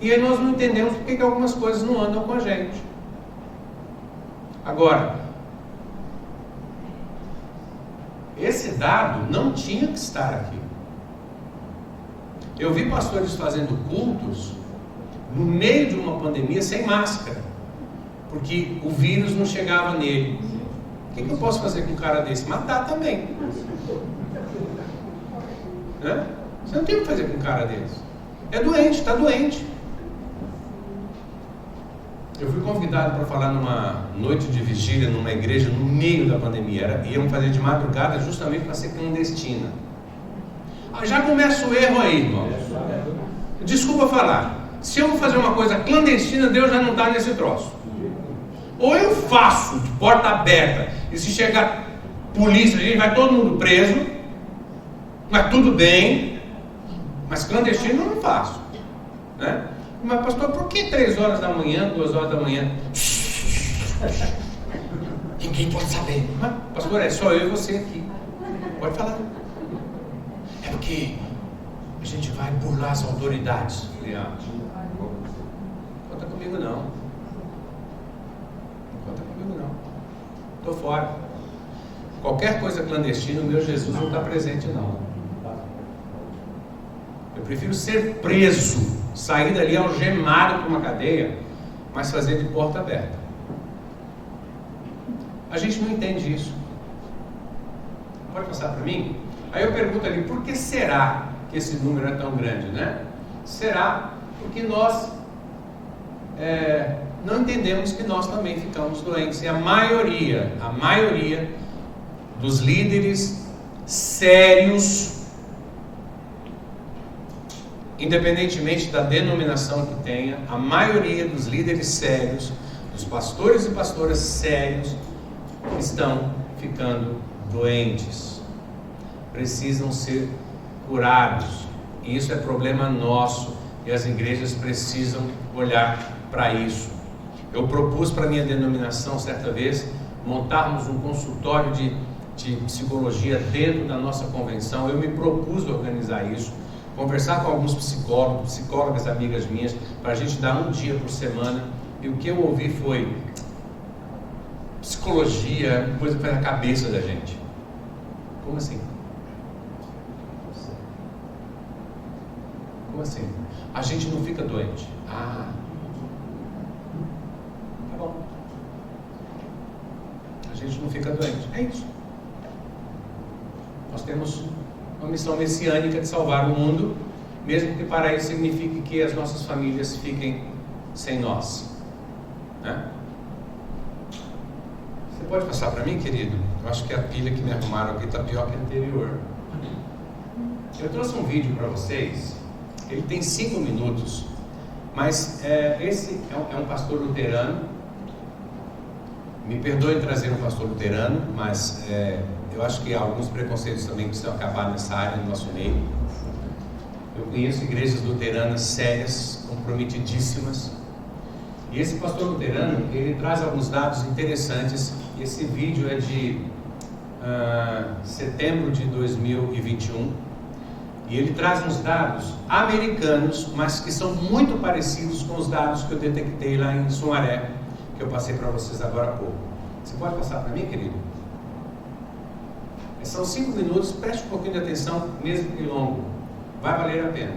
E aí nós não entendemos porque que algumas coisas não andam com a gente. Agora, esse dado não tinha que estar aqui. Eu vi pastores fazendo cultos no meio de uma pandemia sem máscara, porque o vírus não chegava nele. O que eu posso fazer com um cara desse? Matar também. Né? Você não tem o que fazer com um cara desse. É doente, está doente. Eu fui convidado para falar numa noite de vigília numa igreja no meio da pandemia. Iam fazer de madrugada justamente para ser clandestina. Já começa o erro aí, irmão. Desculpa falar. Se eu vou fazer uma coisa clandestina, Deus já não está nesse troço. Ou eu faço de porta aberta, e se chegar polícia, a gente vai todo mundo preso, mas tudo bem, mas clandestino eu não faço, né? Mas pastor, por que 3 horas da manhã, 2 horas da manhã? Ninguém pode saber. Mas, pastor, é só eu e você aqui. Pode falar. É porque a gente vai burlar as autoridades. Conta comigo não. Conta comigo não. Estou fora. Qualquer coisa clandestina, o meu Jesus não está presente não. Eu prefiro ser preso, sair dali algemado para uma cadeia, mas fazer de porta aberta. A gente não entende isso. Pode passar para mim? Aí eu pergunto ali, por que será que esse número é tão grande, né? Será porque nós não entendemos que nós também ficamos doentes. E a maioria dos líderes sérios, independentemente da denominação que tenha, a maioria dos líderes sérios, dos pastores e pastoras sérios, estão ficando doentes. Precisam ser curados. E isso é problema nosso. E as igrejas precisam olhar para isso. Eu propus para a minha denominação, certa vez, montarmos um consultório de psicologia dentro da nossa convenção. Eu me propus organizar isso, conversar com alguns psicólogas amigas minhas, para a gente dar um dia por semana. E o que eu ouvi foi: psicologia, coisa que faz a cabeça da gente. Como assim? Como assim? A gente não fica doente. Ah, tá bom. A gente não fica doente. É isso. Nós temos uma missão messiânica de salvar o mundo, mesmo que para isso signifique que as nossas famílias fiquem sem nós, né? Você pode passar para mim, querido? Eu acho que a pilha que me arrumaram aqui está pior que a anterior. Eu trouxe um vídeo para vocês. Ele tem 5 minutos, mas esse é um pastor luterano. Me perdoem trazer um pastor luterano, mas eu acho que alguns preconceitos também precisam acabar nessa área no nosso meio. Eu conheço igrejas luteranas sérias, comprometidíssimas. E esse pastor luterano, ele traz alguns dados interessantes. Esse vídeo é de setembro de 2021. E ele traz uns dados americanos, mas que são muito parecidos com os dados que eu detectei lá em Sumaré, que eu passei para vocês agora há pouco. Você pode passar para mim, querido? São 5 minutos, preste um pouquinho de atenção, mesmo que longo. Vai valer a pena.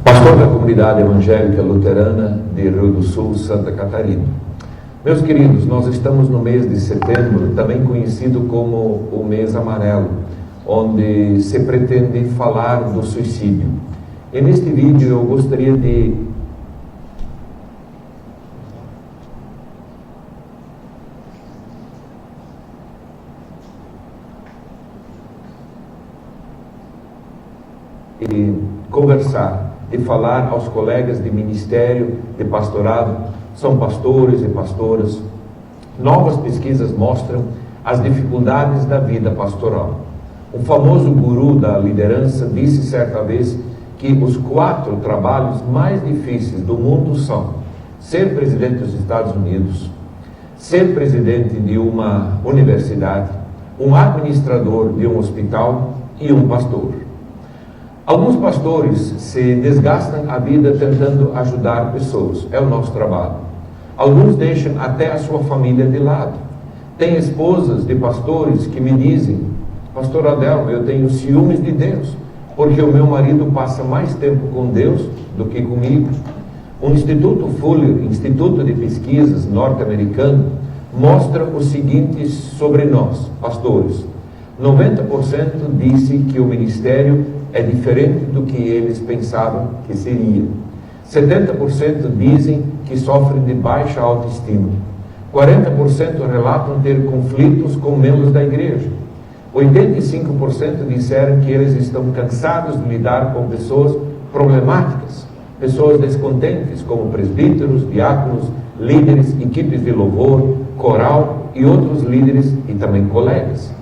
Pastor da comunidade evangélica luterana de Rio do Sul, Santa Catarina. Meus queridos, nós estamos no mês de setembro, também conhecido como o mês amarelo, onde se pretende falar do suicídio. E neste vídeo eu gostaria de conversar, de falar aos colegas de ministério, de pastorado, são pastores e pastoras. Novas pesquisas mostram as dificuldades da vida pastoral. Um famoso guru da liderança disse certa vez que os 4 trabalhos mais difíceis do mundo são ser presidente dos Estados Unidos, ser presidente de uma universidade, um administrador de um hospital e um pastor. Alguns pastores se desgastam a vida tentando ajudar pessoas, é o nosso trabalho. Alguns deixam até a sua família de lado. Tem esposas de pastores que me dizem: pastor Adelmo, eu tenho ciúmes de Deus, porque o meu marido passa mais tempo com Deus do que comigo. O Instituto Fuller, Instituto de Pesquisas norte-americano, mostra o seguinte sobre nós, pastores: 90% disse que o ministério é diferente do que eles pensavam que seria. 70% dizem que sofrem de baixa autoestima. 40% relatam ter conflitos com membros da igreja. 85% disseram que eles estão cansados de lidar com pessoas problemáticas, pessoas descontentes, como presbíteros, diáconos, líderes, equipes de louvor, coral e outros líderes e também colegas.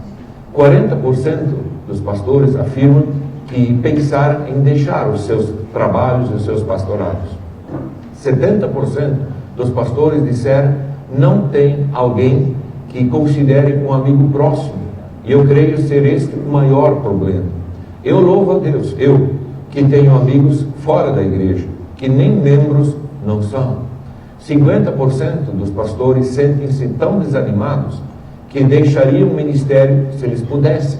40% dos pastores afirmam que pensaram em deixar os seus trabalhos e os seus pastorados. 70% dos pastores disseram não tem alguém que considere um amigo próximo. E eu creio ser este o maior problema. Eu louvo a Deus, eu que tenho amigos fora da igreja, que nem membros não são. 50% dos pastores sentem-se tão desanimados que deixariam o ministério se eles pudessem.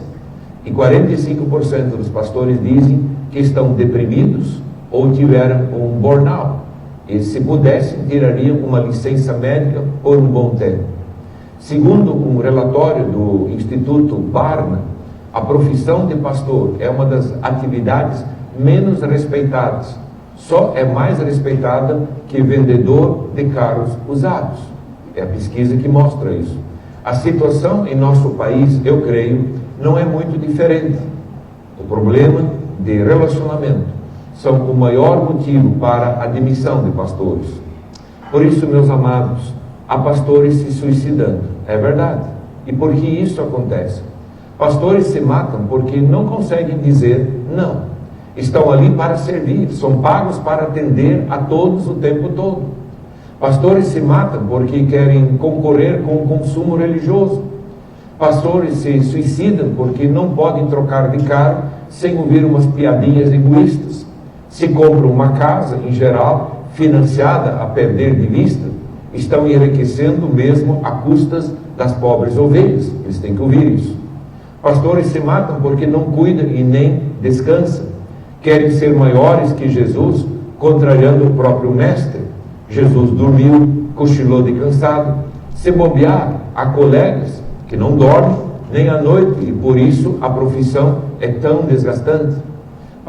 E 45% dos pastores dizem que estão deprimidos ou tiveram um burnout. E se pudessem, tirariam uma licença médica por um bom tempo. Segundo um relatório do Instituto Barna, a profissão de pastor é uma das atividades menos respeitadas. Só é mais respeitada que vendedor de carros usados. É a pesquisa que mostra isso. A situação em nosso país, eu creio, não é muito diferente. O problema de relacionamento são o maior motivo para a demissão de pastores. Por isso, meus amados, há pastores se suicidando, é verdade. E por que isso acontece? Pastores se matam porque não conseguem dizer não. Estão ali para servir, são pagos para atender a todos o tempo todo. Pastores se matam porque querem concorrer com o consumo religioso. Pastores se suicidam porque não podem trocar de carro sem ouvir umas piadinhas egoístas. Se compram uma casa, em geral, financiada a perder de vista, estão enriquecendo mesmo a custas das pobres ovelhas. Eles têm que ouvir isso. Pastores se matam porque não cuidam e nem descansam. Querem ser maiores que Jesus, contrariando o próprio mestre. Jesus dormiu, cochilou de cansado. Se bobear, há colegas que não dormem nem à noite e por isso a profissão é tão desgastante.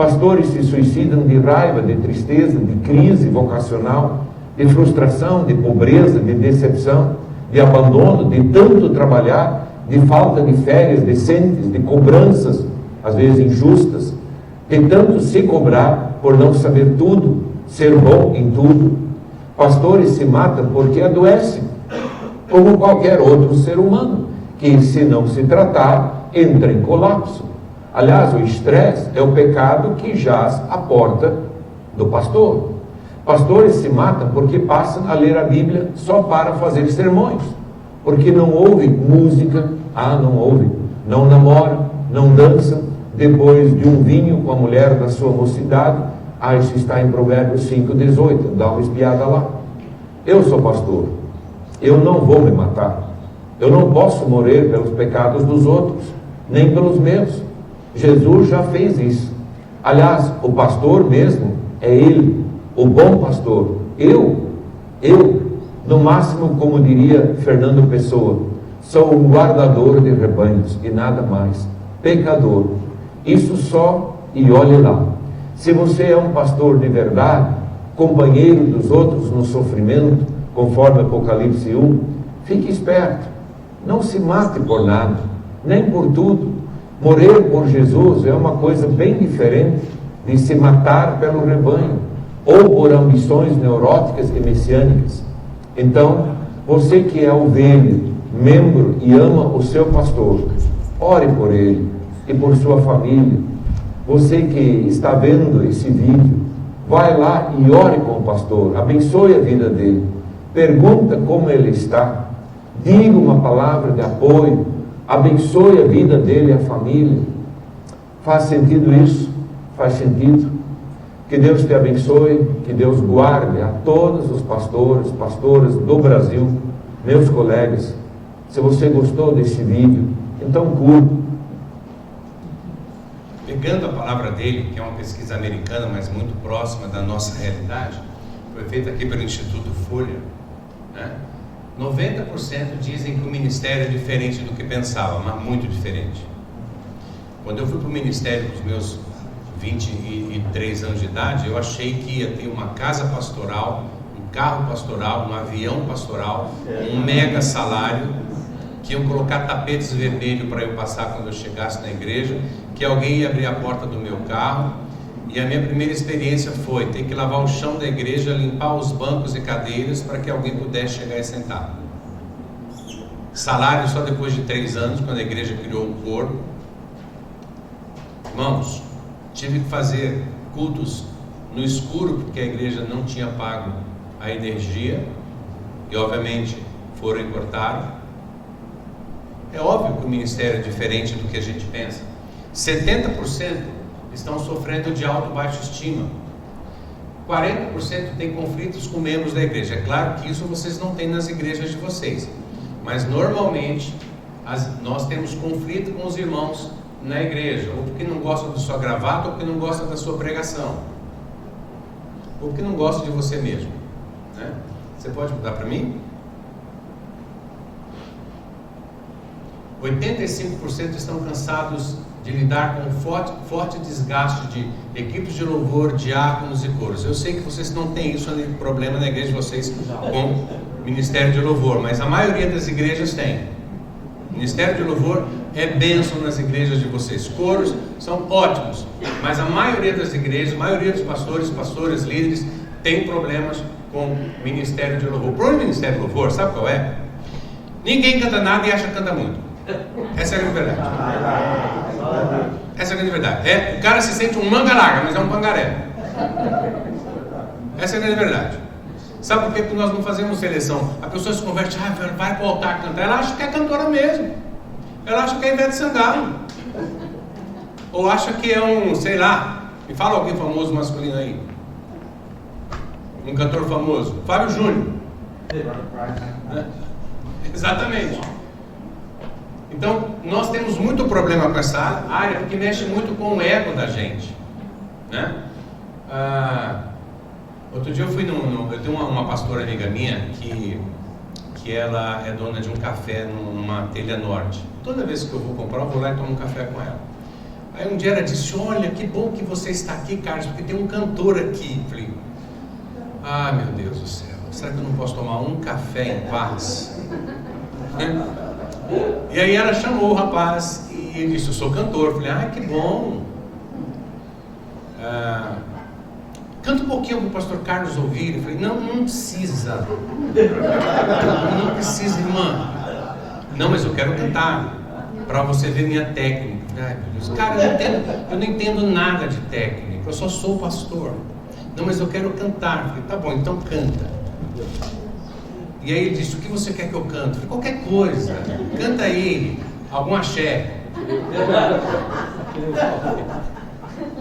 Pastores se suicidam de raiva, de tristeza, de crise vocacional, de frustração, de pobreza, de decepção, de abandono, de tanto trabalhar, de falta de férias decentes, de cobranças, às vezes injustas, de tanto se cobrar por não saber tudo, ser bom em tudo. Pastores se matam porque adoecem, como qualquer outro ser humano, que se não se tratar, entra em colapso. Aliás, o estresse é o pecado que jaz à porta do pastor. Pastores se matam porque passam a ler a Bíblia só para fazer sermões, porque não ouvem música, não ouvem, não namoram, não dançam, depois de um vinho com a mulher da sua mocidade. Isso está em Provérbios 5,18, dá uma espiada lá. Eu sou pastor, eu não vou me matar, eu não posso morrer pelos pecados dos outros, nem pelos meus. Jesus já fez isso. Aliás, o pastor mesmo é Ele, o bom pastor. Eu, no máximo, como diria Fernando Pessoa, sou um guardador de rebanhos e nada mais, pecador. Isso só, e olhe lá. Se você é um pastor de verdade, companheiro dos outros no sofrimento, conforme Apocalipse 1, fique esperto, não se mate por nada, nem por tudo. Morrer por Jesus é uma coisa bem diferente de se matar pelo rebanho, ou por ambições neuróticas e messiânicas. Então, você que é ovelha, membro e ama o seu pastor, ore por ele e por sua família. Você que está vendo esse vídeo, vai lá e ore com o pastor, abençoe a vida dele, pergunta como ele está, diga uma palavra de apoio, abençoe a vida dele e a família. Faz sentido isso? Faz sentido? Que Deus te abençoe, que Deus guarde a todos os pastores, pastoras do Brasil, meus colegas. Se você gostou desse vídeo, então curta. Pegando a palavra dele, que é uma pesquisa americana, mas muito próxima da nossa realidade, foi feita aqui pelo Instituto Folha, né? 90% dizem que o ministério é diferente do que pensava, mas muito diferente. Quando eu fui para o ministério com os meus 23 anos de idade, eu achei que ia ter uma casa pastoral, um carro pastoral, um avião pastoral, um mega salário, que iam colocar tapetes vermelhos para eu passar quando eu chegasse na igreja, que alguém ia abrir a porta do meu carro. E a minha primeira experiência foi ter que lavar o chão da igreja, limpar os bancos e cadeiras para que alguém pudesse chegar e sentar. Salário só depois de 3 anos, quando a igreja criou um corpo. Irmãos, tive que fazer cultos no escuro, porque a igreja não tinha pago a energia, e obviamente foram e cortaram. É óbvio que o ministério é diferente do que a gente pensa. 70% estão sofrendo de baixa estima. 40% têm conflitos com membros da igreja. É claro que isso vocês não têm nas igrejas de vocês, mas normalmente nós temos conflito com os irmãos na igreja, ou porque não gosta da sua gravata, ou porque não gosta da sua pregação, ou porque não gosta de você mesmo, né? Você pode mudar para mim? 85% estão cansados de lidar com um forte desgaste de equipes de louvor, diáconos e coros. Eu sei que vocês não têm isso problema na igreja de vocês com ministério de louvor, mas a maioria das igrejas tem. Ministério de louvor é bênção nas igrejas de vocês. Coros são ótimos, mas a maioria das igrejas, a maioria dos pastores, líderes, tem problemas com ministério de louvor. O problema do ministério de louvor, sabe qual é? Ninguém canta nada e acha que canta muito. Essa é a grande verdade. Essa é a grande verdade. O cara se sente um manga larga, mas é um pangaré. Essa é a grande verdade. Sabe por que nós não fazemos seleção? A pessoa se converte, vai para o altar cantar. Ela acha que é cantora mesmo. Ela acha que é Ivete Sangalo. Ou acha que é um, sei lá, me fala alguém famoso masculino aí. Um cantor famoso. Fábio Júnior. Exatamente. Então, nós temos muito problema com essa área, porque mexe muito com o ego da gente, né? Outro dia eu fui eu tenho uma pastora amiga minha que ela é dona de um café numa telha norte. Toda vez que eu vou comprar, eu vou lá e tomo um café com ela. Aí um dia ela disse, olha, que bom que você está aqui, Carlos, porque tem um cantor aqui. Eu falei, ah, meu Deus do céu, será que eu não posso tomar um café em paz? E aí ela chamou o rapaz e ele disse, eu sou cantor. Eu falei, ah, que bom. Canta um pouquinho para o pastor Carlos ouvir. Eu falei, não precisa. Não precisa, irmã. Não, mas eu quero cantar, para você ver minha técnica. Ai, meu Deus. Cara, eu não entendo nada de técnica, eu só sou pastor. Não, mas eu quero cantar. Eu falei, tá bom, então canta. E aí ele disse, o que você quer que eu cante? Eu falei, qualquer coisa, canta aí, algum axé.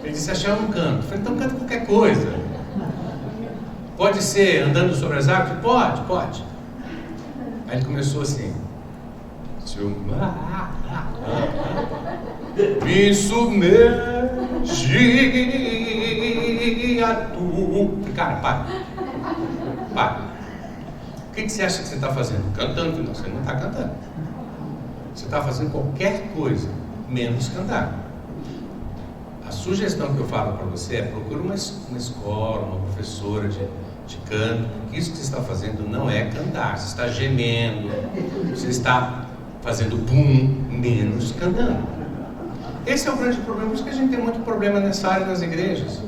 Ele disse, axé eu não canto. Eu falei, então canta qualquer coisa. Pode ser Andando sobre as Águas? Eu falei, pode. Aí ele começou assim, me submergi a tu. Cara, para. O que você acha que você está fazendo? Cantando? Não, você não está cantando. Você está fazendo qualquer coisa, menos cantar. A sugestão que eu falo para você é procure uma escola, uma professora de canto, porque isso que você está fazendo não é cantar. Você está gemendo, você está fazendo boom, menos cantando. Esse é o grande problema, por isso que a gente tem muito problema nessa área nas igrejas.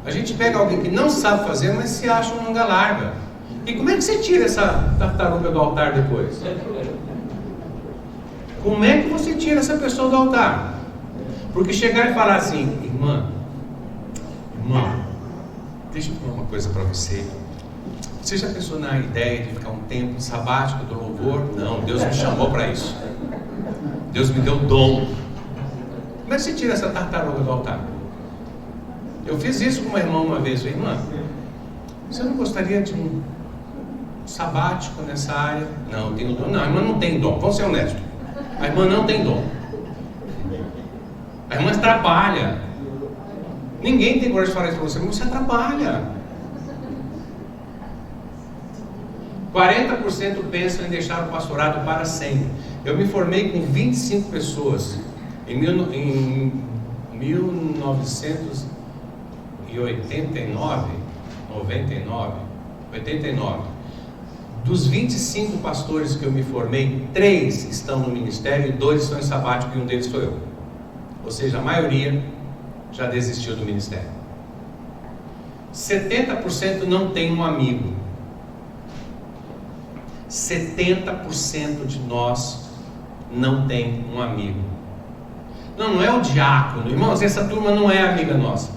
A gente pega alguém que não sabe fazer, mas se acha um manga larga. E como é que você tira essa tartaruga do altar depois? Como é que você tira essa pessoa do altar? Porque chegar e falar assim, irmã, deixa eu falar uma coisa para você. Você já pensou na ideia de ficar um tempo sabático do louvor? Não, Deus me chamou para isso. Deus me deu dom. Como é que você tira essa tartaruga do altar? Eu fiz isso com uma irmã uma vez. Irmã, você não gostaria de um sabático nessa área? Não, eu tenho dom. Não, a irmã não tem dom. Vamos ser honestos. A irmã não tem dom. A irmã atrapalha. Ninguém tem coragem de falar isso para você, mas você atrapalha. 40% pensam em deixar o pastorado para sempre. Eu me formei com 25 pessoas em 89. Dos 25 pastores que eu me formei, 3 estão no ministério e 2 estão em sabático e um deles sou eu. Ou seja, a maioria já desistiu do ministério. 70% não tem um amigo. 70% de nós não tem um amigo. Não é o diácono. Irmãos, essa turma não é amiga nossa.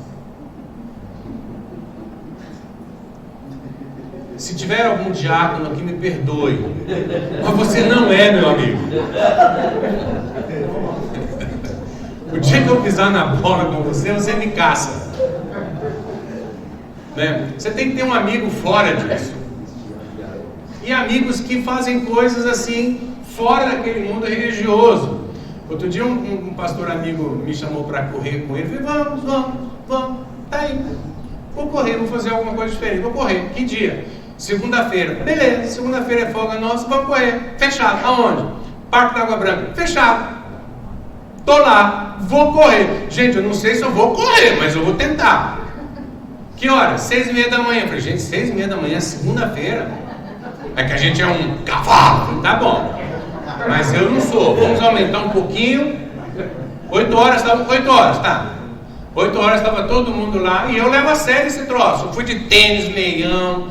Se tiver algum diácono aqui, me perdoe. Mas você não é meu amigo. O dia que eu pisar na bola com você, você me caça. Né? Você tem que ter um amigo fora disso. E amigos que fazem coisas assim, fora daquele mundo religioso. Outro dia um pastor amigo me chamou para correr com ele. Eu falei, vamos, tá aí. Vou correr, vou fazer alguma coisa diferente. Vou correr, que dia? Segunda-feira. Beleza, segunda-feira é folga nossa, vamos correr. Fechado, aonde? Parque da Água Branca. Fechado. Tô lá, vou correr. Gente, eu não sei se eu vou correr, mas eu vou tentar. Que hora? 6:30 da manhã. Eu falei, gente, 6:30 da manhã, segunda-feira. É que a gente é um cavalo, tá bom. Mas eu não sou. Vamos aumentar um pouquinho. 8 horas, tá? 8 horas estava todo mundo lá. E eu levo a sério esse troço. Eu fui de tênis, meião,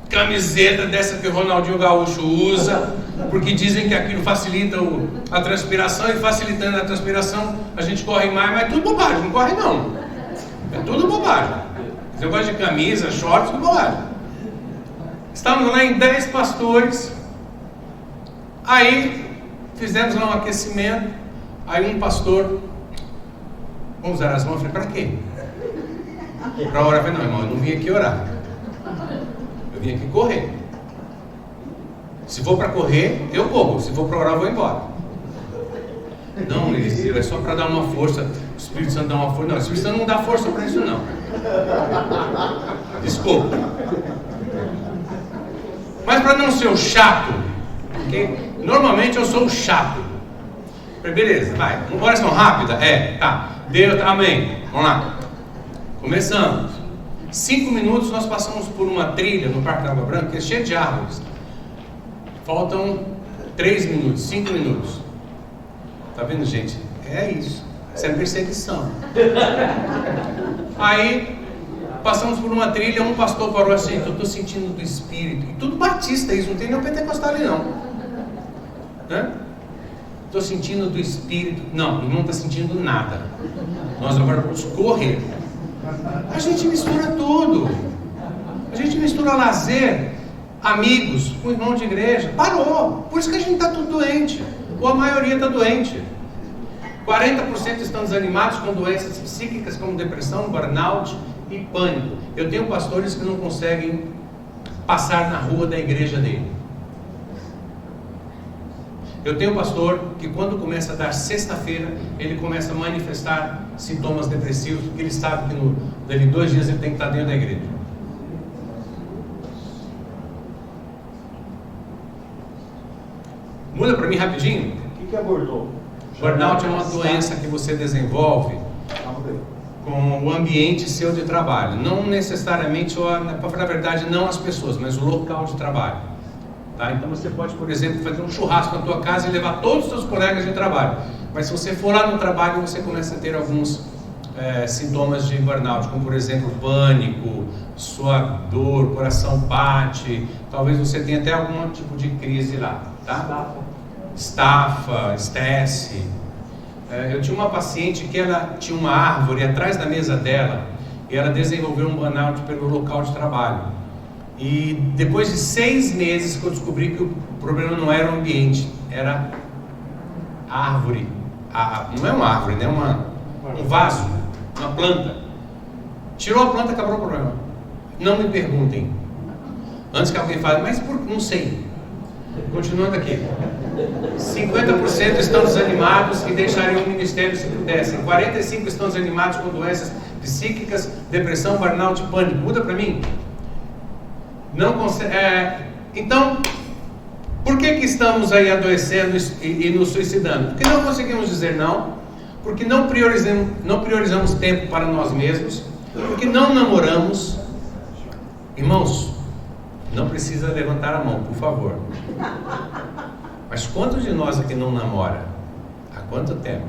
camiseta dessa que o Ronaldinho Gaúcho usa, porque dizem que aquilo facilita a transpiração, e facilitando a transpiração a gente corre mais, mas é tudo bobagem, não corre não. É tudo bobagem. Você gosta de camisa, shorts, tudo bobagem. Estávamos lá em 10 pastores, aí fizemos lá um aquecimento, aí um pastor, vamos usar as mãos, eu falei, para quê? Para orar? Eu falei, não, irmão, eu não vim aqui orar. Eu vim aqui correr. Se for para correr, eu corro. Se for para orar, eu vou embora. Não, Eliseu, é só para dar uma força. O Espírito Santo dá uma força. Não, o Espírito Santo não dá força para isso, não. Desculpa. Mas para não ser o chato, porque normalmente eu sou o chato. Beleza, vai. Uma oração rápida? Tá. Deus, amém. Vamos lá. Começamos. 5 minutos nós passamos por uma trilha no Parque da Água Branca, que é cheio de árvores. Faltam 3 minutos, 5 minutos. Tá vendo, gente? É isso. Isso é perseguição. Aí, passamos por uma trilha, um pastor parou assim, eu estou sentindo do Espírito. E tudo batista isso, não tem nenhum pentecostal ali não. Estou sentindo do Espírito. Não, não está sentindo nada. Nós agora vamos correr. A gente mistura tudo. A gente mistura lazer, amigos, com irmão de igreja. Parou. Por isso que a gente está tudo doente. Ou a maioria está doente. 40% estão desanimados com doenças psíquicas como depressão, burnout e pânico. Eu tenho pastores que não conseguem passar na rua da igreja dele. Eu tenho um pastor que quando começa a dar sexta-feira, ele começa a manifestar sintomas depressivos, porque ele sabe que dali 2 dias ele tem que estar dentro da igreja. Muda para mim rapidinho. O que abordou? Burnout é uma doença que você desenvolve com o ambiente seu de trabalho. Não necessariamente, para falar a verdade, não as pessoas, mas o local de trabalho. Tá? Então você pode, por exemplo, fazer um churrasco na tua casa e levar todos os seus colegas de trabalho. Mas se você for lá no trabalho, você começa a ter alguns sintomas de burnout, como por exemplo pânico, sua dor, coração bate, talvez você tenha até algum tipo de crise lá. Tá? Estafa, estresse. Eu tinha uma paciente que ela tinha uma árvore atrás da mesa dela e ela desenvolveu um burnout pelo local de trabalho. E depois de 6 meses que eu descobri que o problema não era o ambiente, era a árvore. Não é uma árvore, né? Um vaso, uma planta. Tirou a planta, acabou o problema. Não me perguntem. Antes que alguém fale, mas não sei. Continuando aqui. 50% estão desanimados e deixariam o ministério se pudessem. 45% estão desanimados com doenças psíquicas, depressão, burnout e pânico. Muda para mim. Não consegue. Então, por que estamos aí adoecendo e nos suicidando? Porque não conseguimos dizer não, porque não priorizamos tempo para nós mesmos, porque não namoramos. Irmãos, não precisa levantar a mão, por favor. Mas quantos de nós aqui não namora? Há quanto tempo?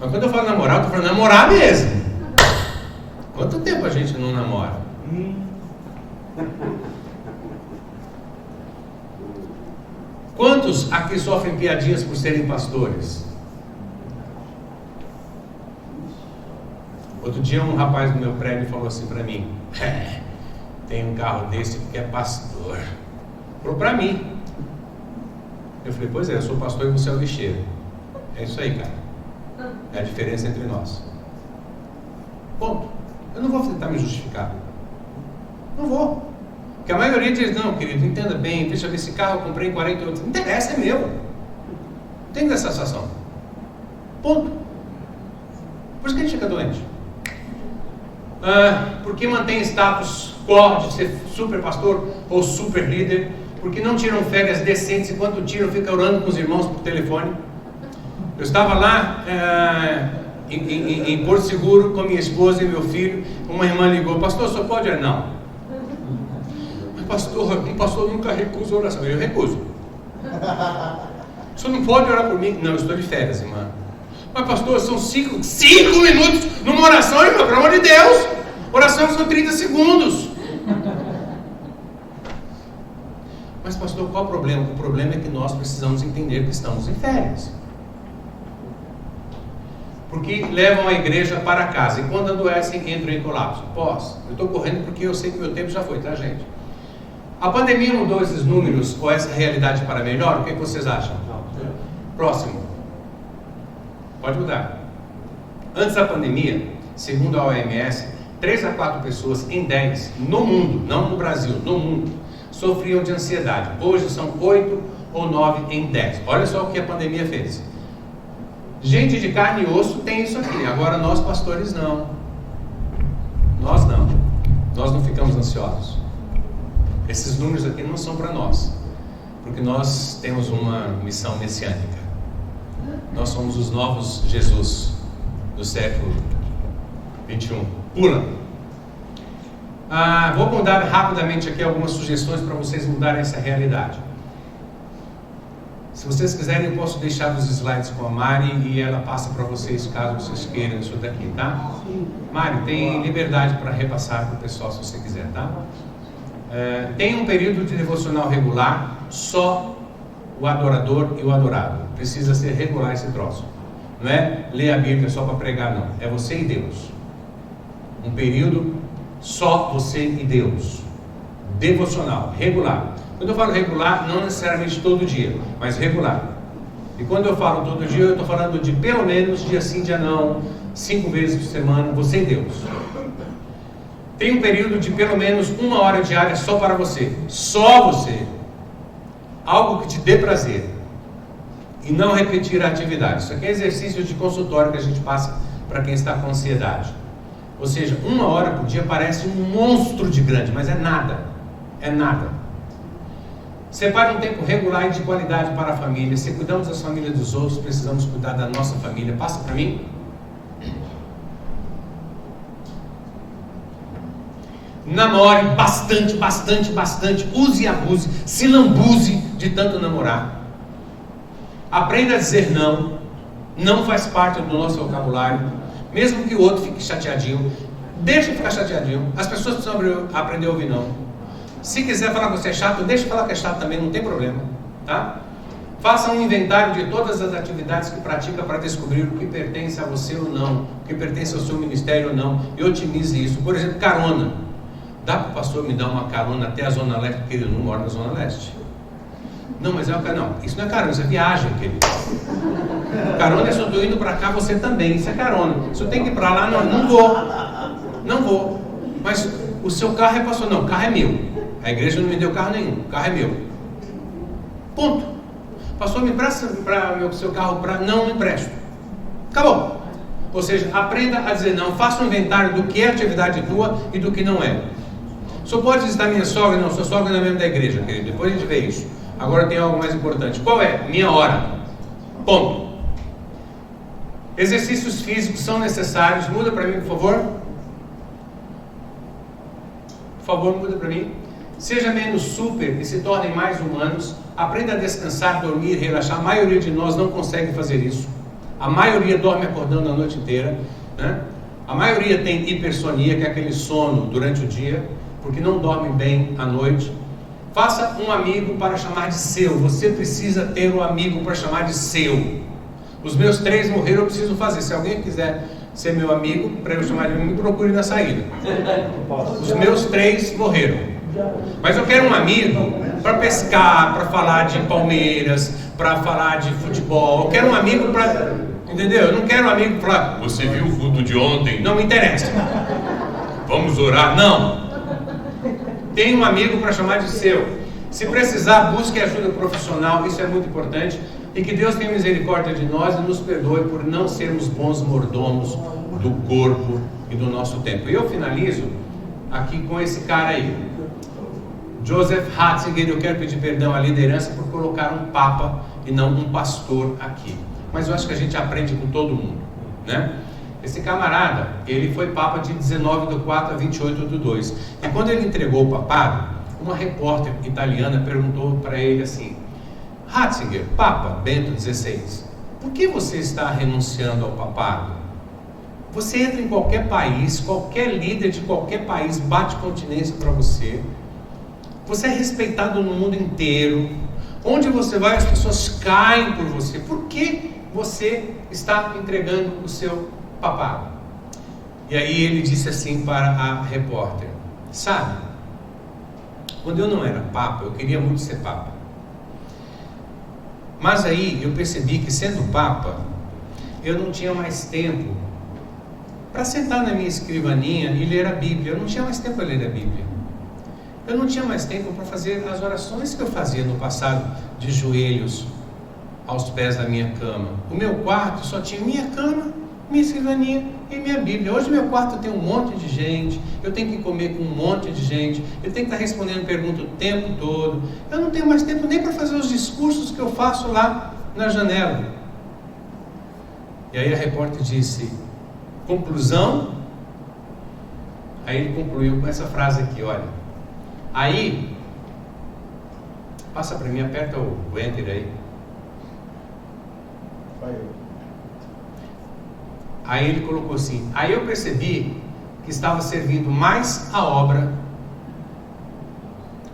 Mas quando eu falo namorar, eu estou falando namorar mesmo. Quanto tempo a gente não namora? Quantos aqui sofrem piadinhas por serem pastores? Outro dia um rapaz do meu prédio falou assim para mim: tem um carro desse que é pastor. Falou para mim. Eu falei: pois é, eu sou pastor e você é o lixeiro. É isso aí, cara. É a diferença entre nós. Ponto. Eu não vou tentar me justificar. Não vou. Porque a maioria diz: não, querido, entenda bem, deixa eu ver, esse carro eu comprei em 48. Não interessa, é meu. Não tem essa sensação. Ponto. Por isso que a gente fica doente. Porque mantém status quo de ser super pastor ou super líder. Porque não tiram férias decentes e quando tiram, fica orando com os irmãos por telefone. Eu estava lá em Porto Seguro com minha esposa e meu filho. Uma irmã ligou: pastor, só pode orar? Não. Mas pastor, um pastor nunca recusa oração. Eu recuso. O senhor não pode orar por mim? Não, eu estou de férias, irmã. Mas pastor, são 5 minutos numa oração, irmã, pelo amor de Deus. Oração são 30 segundos. Mas pastor, qual o problema? O problema é que nós precisamos entender que estamos em férias. Porque levam a igreja para casa e quando adoecem entram em colapso. Eu estou correndo porque eu sei que meu tempo já foi, tá, gente? A pandemia mudou esses números ou essa realidade para melhor? O que vocês acham? Próximo. Pode mudar. Antes da pandemia, segundo a OMS, 3 a 4 pessoas em 10 no mundo, não no Brasil, no mundo, sofriam de ansiedade. Hoje são 8 ou 9 em 10. Olha só o que a pandemia fez. Gente de carne e osso tem isso aqui. Agora nós pastores não. Nós não. Nós não ficamos ansiosos. Esses números aqui não são para nós. Porque nós temos uma missão messiânica. Nós somos os novos Jesus do século 21. Pula. Vou mudar rapidamente aqui algumas sugestões para vocês mudarem essa realidade. Se vocês quiserem, eu posso deixar os slides com a Mari e ela passa para vocês, caso vocês queiram isso daqui, tá? Mari, tem liberdade para repassar para o pessoal se você quiser, tá? Tem um período de devocional regular, só o adorador e o adorado. Precisa ser regular esse troço. Não é ler a Bíblia só para pregar, não. É você e Deus. Um período só você e Deus. Devocional, regular. Quando eu falo regular, não necessariamente todo dia, mas regular. E quando eu falo todo dia, eu estou falando de pelo menos dia sim, dia não, 5 vezes por semana, você e Deus. Tem um período de pelo menos 1 hora diária só para você. Só você. Algo que te dê prazer. E não repetir a atividade. Isso aqui é exercício de consultório que a gente passa para quem está com ansiedade. Ou seja, 1 hora por dia parece um monstro de grande, mas é nada. É nada. Separe um tempo regular e de qualidade para a família. Se cuidamos das famílias dos outros, precisamos cuidar da nossa família. Passa para mim. Namore bastante, bastante, bastante. Use e abuse. Se lambuze de tanto namorar. Aprenda a dizer não. Não faz parte do nosso vocabulário. Mesmo que o outro fique chateadinho, deixa ficar chateadinho. As pessoas precisam aprender a ouvir não. Se quiser falar que você é chato, deixa falar que é chato também, não tem problema, tá? Faça um inventário de todas as atividades que pratica para descobrir o que pertence a você ou não, o que pertence ao seu ministério ou não, e otimize isso. Por exemplo, carona. Dá para o pastor me dar uma carona até a Zona Leste, porque ele não mora na Zona Leste? Não, mas não, isso não é carona, isso é viagem, querido. Carona é se eu estou indo para cá, você também, isso é carona. Se eu tenho que ir para lá, não vou. Não vou. Mas o seu carro é pastor, não, o carro é meu. A igreja não me deu carro nenhum, o carro é meu. Ponto. Pastor, me empresta o seu carro para... Não empresto. Acabou. Ou seja, aprenda a dizer não, faça um inventário do que é atividade tua e do que não é. Só pode visitar minha sogra? Não, sua sogra não é mesmo da igreja, querido. Depois a gente vê isso. Agora tem algo mais importante. Qual é? Minha hora. Ponto. Exercícios físicos são necessários. Muda para mim, por favor. Por favor, muda para mim. Seja menos super e se tornem mais humanos. Aprenda a descansar, dormir, relaxar. A maioria de nós não consegue fazer isso. A maioria dorme acordando a noite inteira, né? A maioria tem hipersonia, que é aquele sono durante o dia, porque não dorme bem à noite. Faça um amigo para chamar de seu. Você precisa ter um amigo para chamar de seu. Os meus 3 morreram, eu preciso fazer. Se alguém quiser ser meu amigo, para eu chamar de amigo, me procure na saída. Os meus 3 morreram. Mas eu quero um amigo para pescar, para falar de Palmeiras, para falar de futebol. Eu quero um amigo para... Entendeu? Eu não quero um amigo para falar, você viu o culto de ontem? Não me interessa. Vamos orar? Não. Tem um amigo para chamar de seu. Se precisar, busque ajuda profissional. Isso é muito importante. E que Deus tenha misericórdia de nós e nos perdoe por não sermos bons mordomos do corpo e do nosso tempo. E eu finalizo aqui com esse cara aí. Joseph Ratzinger. Eu quero pedir perdão à liderança por colocar um papa e não um pastor aqui. Mas eu acho que a gente aprende com todo mundo, né? Esse camarada, ele foi papa de 19/4/28/2. E quando ele entregou o papado, uma repórter italiana perguntou para ele assim: Ratzinger, Papa Bento XVI, por que você está renunciando ao papado? Você entra em qualquer país, qualquer líder de qualquer país bate continência para você. Você é respeitado no mundo inteiro. Onde você vai, as pessoas caem por você. Por que você está entregando o seu papado? E aí ele disse assim para a repórter: sabe, quando eu não era papa, eu queria muito ser papa. Mas aí eu percebi que, sendo papa, eu não tinha mais tempo para sentar na minha escrivaninha e ler a Bíblia. Eu não tinha mais tempo para ler a Bíblia. Eu não tinha mais tempo para fazer as orações que eu fazia no passado, de joelhos aos pés da minha cama. O meu quarto só tinha minha cama, minha escrivaninha e minha Bíblia. Hoje meu quarto tem um monte de gente, eu tenho que comer com um monte de gente, eu tenho que estar respondendo pergunta o tempo todo. Eu não tenho mais tempo nem para fazer os discursos que eu faço lá na janela. E aí a repórter disse: conclusão? Aí ele concluiu com essa frase aqui, olha. Aí, passa para mim, aperta o enter aí. Aí ele colocou assim: aí eu percebi que estava servindo mais a obra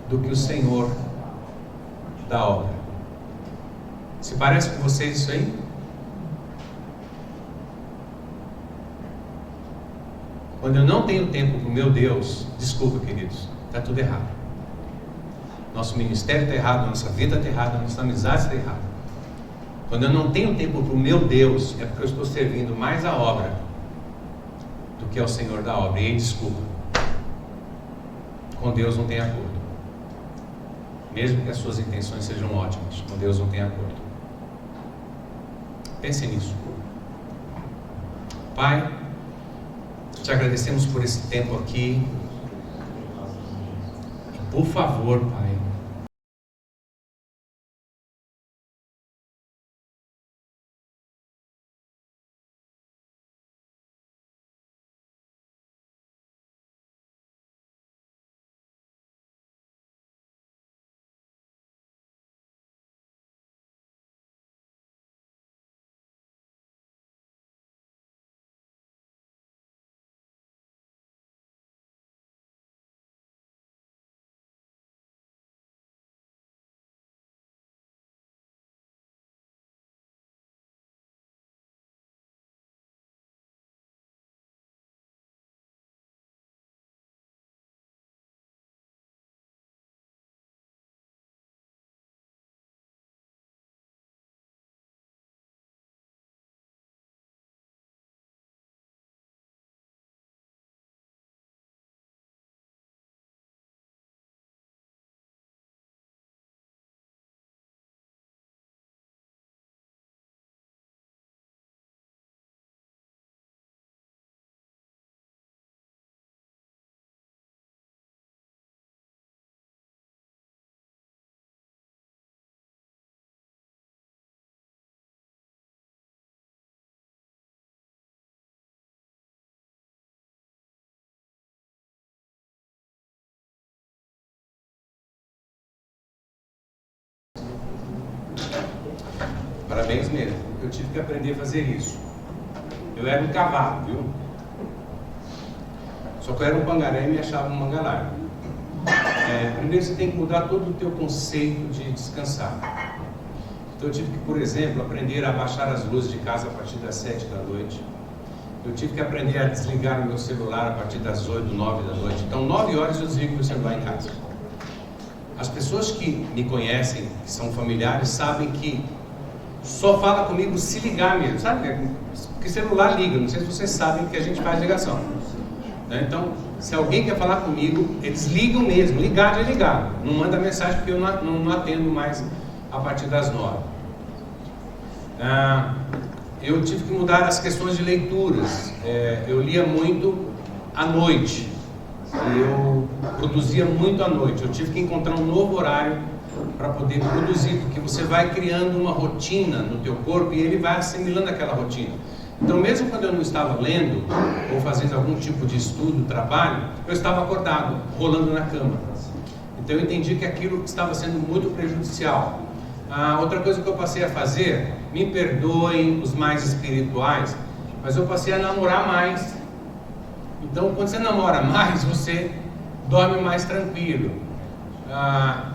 do que o Senhor da obra. Se parece com vocês isso aí? Quando eu não tenho tempo para o meu Deus, desculpa, queridos, está tudo errado. Nosso ministério está errado, nossa vida está errada, nossa amizade está errada. Quando eu não tenho tempo para o meu Deus, é porque eu estou servindo mais a obra do que ao Senhor da obra. E aí, desculpa, com Deus não tem acordo. Mesmo que as suas intenções sejam ótimas, com Deus não tem acordo. Pense nisso. Pai, te agradecemos por esse tempo aqui. Por favor, Pai, parabéns mesmo. Eu tive que aprender a fazer isso. Eu era um cavalo, viu? Só que eu era um pangaré e me achava um mangalardo. Primeiro você tem que mudar todo o teu conceito de descansar. Então eu tive que, por exemplo, aprender a baixar as luzes de casa a partir das 7 da noite. Eu tive que aprender a desligar o meu celular a partir das 8, 9 da noite. Então 9 horas eu desligo meu celular em casa. As pessoas que me conhecem, que são familiares, sabem que só fala comigo se ligar mesmo, sabe? Porque celular liga, não sei se vocês sabem que a gente faz ligação, né? Então, se alguém quer falar comigo, eles ligam mesmo, ligar de ligar, não manda mensagem porque eu não atendo mais a partir das 9. Eu tive que mudar as questões de leituras. Eu lia muito à noite, eu produzia muito à noite. Eu tive que encontrar um novo horário para poder produzir, porque você vai criando uma rotina no teu corpo e ele vai assimilando aquela rotina. Então, mesmo quando eu não estava lendo ou fazendo algum tipo de estudo, trabalho, eu estava acordado, rolando na cama. Então eu entendi que aquilo estava sendo muito prejudicial. Outra coisa que eu passei a fazer, me perdoem os mais espirituais, mas eu passei a namorar mais. Então, quando você namora mais, você dorme mais tranquilo.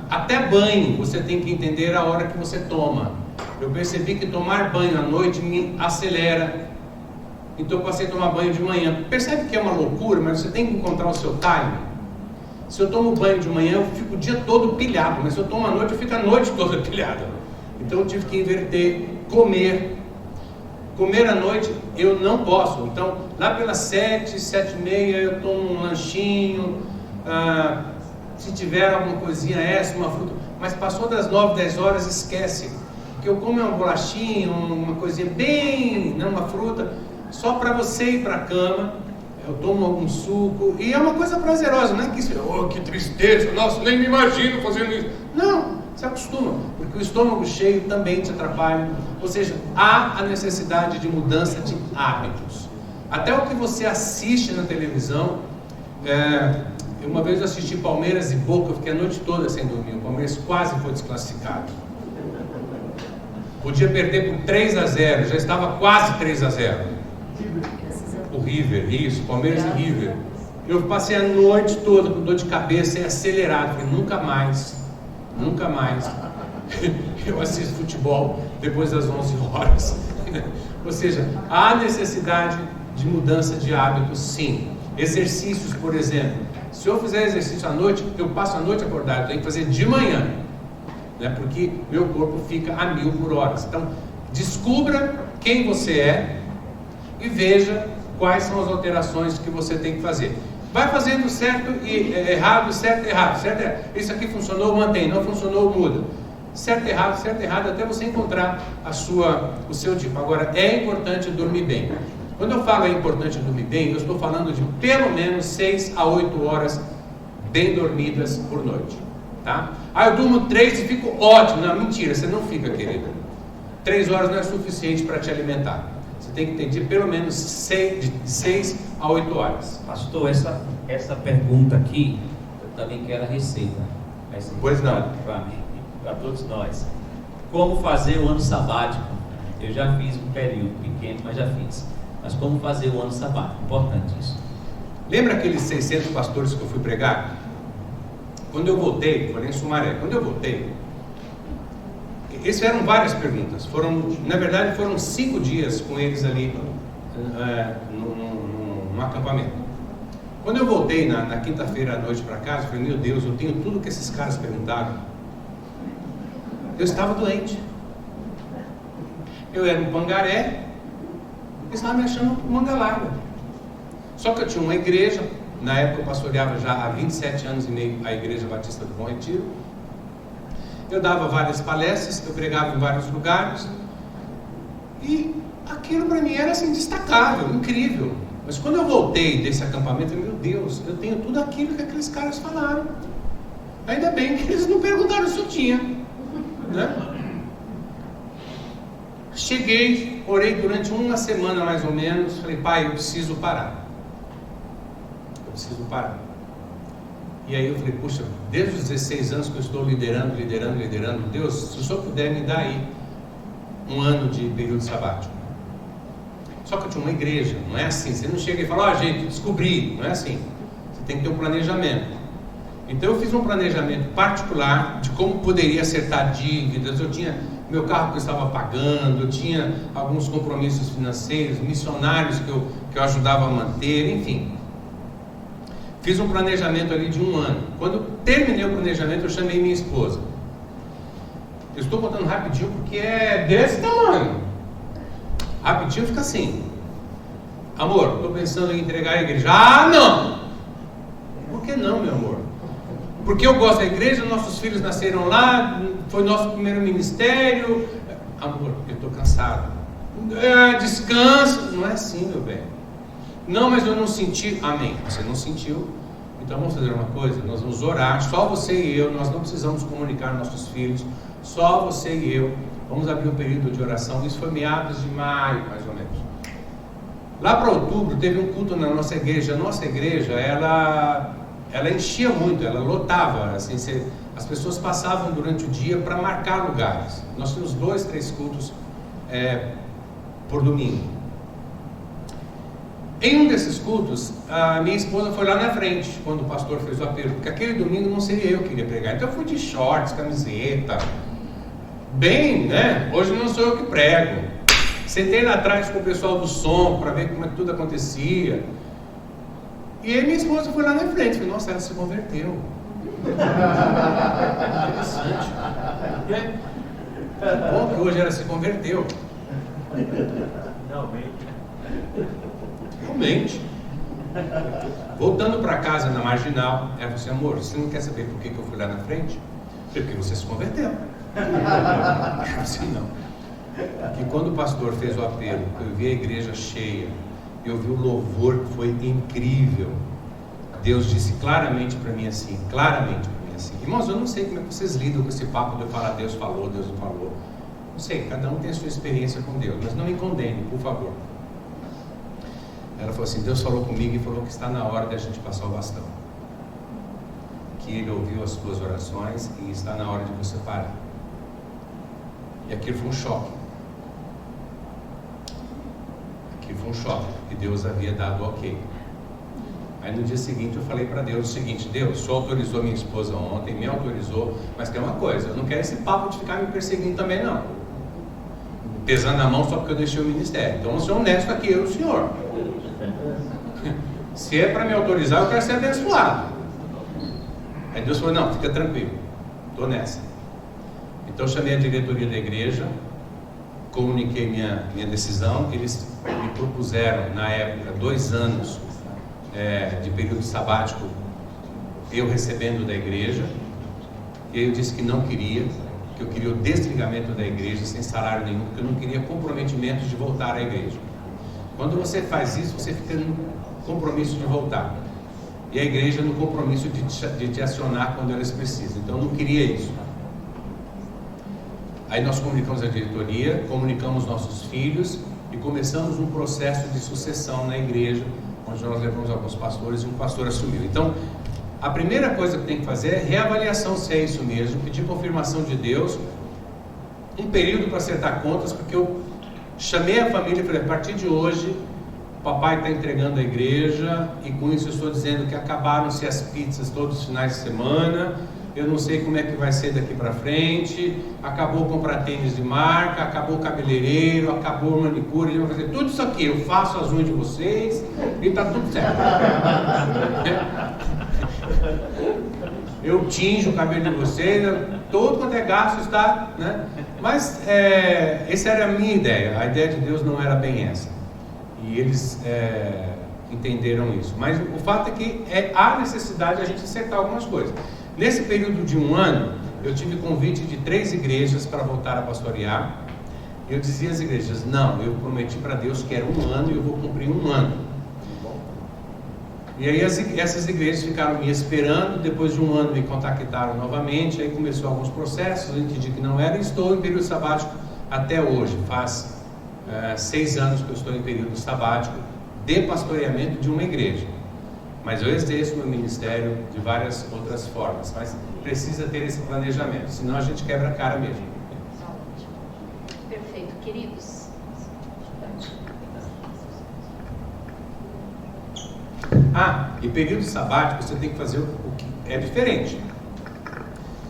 Até banho você tem que entender a hora que você toma. Eu percebi que tomar banho à noite me acelera, então eu passei a tomar banho de manhã. Percebe que é uma loucura, mas você tem que encontrar o seu time. Se eu tomo banho de manhã, eu fico o dia todo pilhado, mas se eu tomo à noite, eu fico a noite toda pilhada. Então eu tive que inverter. Comer à noite eu não posso. Então lá pelas 7, 7h30 eu tomo um lanchinho, se tiver alguma coisinha essa, uma fruta, mas passou das 9, 10 horas, esquece. O que eu como é uma bolachinha, uma coisinha bem, não uma fruta, só para você ir para a cama. Eu tomo algum suco, e é uma coisa prazerosa, não é que isso, que tristeza, nossa, nem me imagino fazendo isso. Não, se acostuma, porque o estômago cheio também te atrapalha. Ou seja, há a necessidade de mudança de hábitos. Até o que você assiste na televisão, uma vez eu assisti Palmeiras e Boca, eu fiquei a noite toda sem dormir, o Palmeiras quase foi desclassificado. Podia perder por 3-0, já estava quase 3-0. O River, isso, Palmeiras e River. Eu passei a noite toda com dor de cabeça e acelerado. Falei, nunca mais eu assisto futebol depois das 11 horas. Ou seja, há necessidade de mudança de hábitos, sim. Exercícios, por exemplo. Se eu fizer exercício à noite, eu passo a noite acordado, eu tenho que fazer de manhã, né? Porque meu corpo fica a 1000 por hora. Então, descubra quem você é e veja quais são as alterações que você tem que fazer. Vai fazendo certo e errado, certo e errado, certo e errado. Isso aqui funcionou, mantém, não funcionou, muda. Certo e errado, até você encontrar o seu tipo. Agora, é importante dormir bem. Quando eu falo é importante dormir bem, eu estou falando de pelo menos 6 a 8 horas bem dormidas por noite. Tá? Eu durmo 3 e fico ótimo. Não, mentira, você não fica, querida. 3 horas não é suficiente para te alimentar. Você tem que ter de pelo menos 6 a 8 horas. Pastor, essa pergunta aqui, eu também quero a receita. Pois não. Para todos nós. Como fazer o ano sabático? Eu já fiz um período pequeno, mas já fiz. Mas como fazer o ano sabático? Importante isso. Lembra aqueles 600 pastores que eu fui pregar? Quando eu voltei, foi em Sumaré, quando eu voltei, essas eram várias perguntas. Na verdade, foram 5 dias com eles ali no acampamento. Quando eu voltei na quinta-feira à noite para casa, eu falei, meu Deus, eu tenho tudo que esses caras perguntaram. Eu estava doente. Eu era um pangaré, eles estavam me achando um manga larga. Só que eu tinha uma igreja, na época eu pastoreava já há 27 anos e meio a Igreja Batista do Bom Retiro. Eu dava várias palestras, eu pregava em vários lugares, e aquilo para mim era assim, destacável, incrível. Mas quando eu voltei desse acampamento, eu falei, meu Deus, eu tenho tudo aquilo que aqueles caras falaram. Ainda bem que eles não perguntaram se eu tinha, né? Cheguei, orei durante uma semana mais ou menos, falei, pai, eu preciso parar. E aí eu falei, puxa, desde os 16 anos que eu estou liderando, Deus, se o Senhor puder me dar aí um ano de período sabático. Só que eu tinha uma igreja, não é assim, você não chega e fala, gente, descobri, não é assim. Você tem que ter um planejamento. Então eu fiz um planejamento particular de como poderia acertar dívidas, eu tinha meu carro que eu estava pagando, eu tinha alguns compromissos financeiros, missionários que eu ajudava a manter, enfim. Fiz um planejamento ali de 1 ano. Quando eu terminei o planejamento, eu chamei minha esposa. Eu estou contando rapidinho porque é desse tamanho. Rapidinho fica assim. Amor, estou pensando em entregar a igreja. Ah, não! Por que não, meu amor? Porque eu gosto da igreja, nossos filhos nasceram lá, foi nosso primeiro ministério. Amor, eu estou cansado. Descansa. Não é assim, meu bem. Não, mas eu não senti. Amém. Você não sentiu? Então vamos fazer uma coisa, nós vamos orar, só você e eu, nós não precisamos comunicar nossos filhos, só você e eu, vamos abrir um período de oração. Isso foi meados de maio, mais ou menos. Lá para outubro teve um culto na nossa igreja. A nossa igreja, ela enchia muito, ela lotava, assim, as pessoas passavam durante o dia para marcar lugares. Nós tínhamos 2, 3 cultos por domingo. Em um desses cultos, a minha esposa foi lá na frente, quando o pastor fez o apelo, porque aquele domingo não seria eu que iria pregar. Então eu fui de shorts, camiseta, bem, né? Hoje não sou eu que prego. Sentei lá atrás com o pessoal do som, para ver como é que tudo acontecia. E aí minha esposa foi lá na frente, falei, nossa, ela se converteu. Interessante. Bom que hoje ela se converteu. Realmente. Voltando para casa na Marginal, ela falou assim, amor, você não quer saber por que eu fui lá na frente? Porque você se converteu. Eu assim, não. Porque quando o pastor fez o apelo, eu vi a igreja cheia, eu vi o louvor que foi incrível. Deus disse claramente para mim assim, assim. Irmãos, eu não sei como é que vocês lidam com esse papo de eu falar Deus falou, Deus não falou. Não sei, cada um tem a sua experiência com Deus, mas não me condene, por favor. Ela falou assim, Deus falou comigo e falou que está na hora da gente passar o bastão. Que Ele ouviu as tuas orações e está na hora de você parar. E aquilo foi um choque. Aquilo foi um choque, porque Deus havia dado ok. Aí no dia seguinte eu falei para Deus o seguinte, Deus, só autorizou minha esposa ontem, me autorizou, mas tem uma coisa, eu não quero esse papo de ficar me perseguindo também não. Pesando na mão só porque eu deixei o ministério. Então eu sou honesto aqui, eu e o senhor. Se é para me autorizar, eu quero ser abençoado. Aí Deus falou, não, fica tranquilo, estou nessa. Então eu chamei a diretoria da igreja, comuniquei minha decisão, eles me propuseram na época 2 anos de período sabático, eu recebendo da igreja, e eu disse que não queria, que eu queria o desligamento da igreja sem salário nenhum, porque eu não queria comprometimento de voltar à igreja. Quando você faz isso, você fica no compromisso de voltar, e a igreja no compromisso de te acionar quando eles precisam. Então eu não queria isso. Aí nós comunicamos a diretoria, comunicamos nossos filhos e começamos um processo de sucessão na igreja, onde nós levamos alguns pastores e um pastor assumiu. Então, a primeira coisa que tem que fazer é reavaliação se é isso mesmo, pedir confirmação de Deus, um período para acertar contas, porque eu chamei a família e falei, a partir de hoje, o papai está entregando a igreja, e com isso eu estou dizendo que acabaram-se as pizzas todos os finais de semana, eu não sei como é que vai ser daqui para frente, acabou comprar tênis de marca, acabou o cabeleireiro, acabou o manicure, ele vai fazer tudo isso aqui, eu faço as unhas de vocês e está tudo certo. Eu tinjo o cabelo de vocês, todo quanto é gasto está, né? Mas essa era a minha ideia, a ideia de Deus não era bem essa. E eles entenderam isso. Mas o fato é que há necessidade de a gente acertar algumas coisas. Nesse período de 1 ano, eu tive convite de 3 igrejas para voltar a pastorear. Eu dizia às igrejas, não, eu prometi para Deus que era 1 ano e eu vou cumprir 1 ano. E aí essas igrejas ficaram me esperando, depois de 1 ano me contactaram novamente, aí começou alguns processos, eu entendi que não era, e estou em período sabático até hoje. Faz 6 anos que eu estou em período sabático de pastoreamento de uma igreja. Mas eu exerço meu ministério de várias outras formas, mas precisa ter esse planejamento, senão a gente quebra a cara mesmo. Perfeito, queridos. E período sabático você tem que fazer o que é diferente.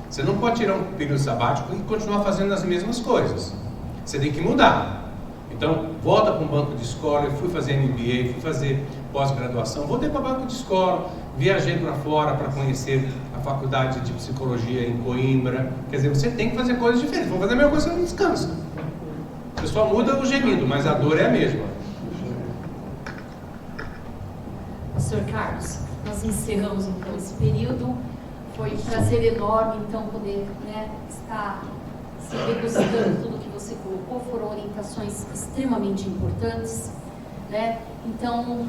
Você não pode tirar um período sabático e continuar fazendo as mesmas coisas. Você tem que mudar. Então, volta para um banco de escola. Eu fui fazer MBA, fui fazer pós-graduação, voltei para banco de escola, viajei para fora para conhecer a faculdade de psicologia em Coimbra. Quer dizer, você tem que fazer coisas diferentes. Vou fazer a mesma coisa, você não descansa. Você só muda o gemido, mas a dor é a mesma. Pastor Carlos, nós encerramos então esse período. Foi um prazer enorme então poder estar se degustando tudo que você colocou. Foram orientações extremamente importantes, né? Então,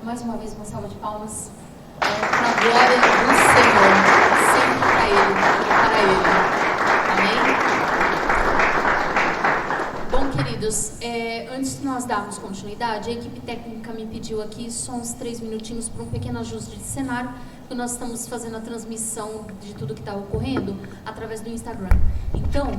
mais uma vez uma salva de palmas para a glória do Senhor, sempre para Ele, para Ele. Amém? Bom, queridos, antes de nós darmos continuidade, a equipe técnica me pediu aqui só uns 3 minutinhos para um pequeno ajuste de cenário, porque nós estamos fazendo a transmissão de tudo que está ocorrendo através do Instagram. Então,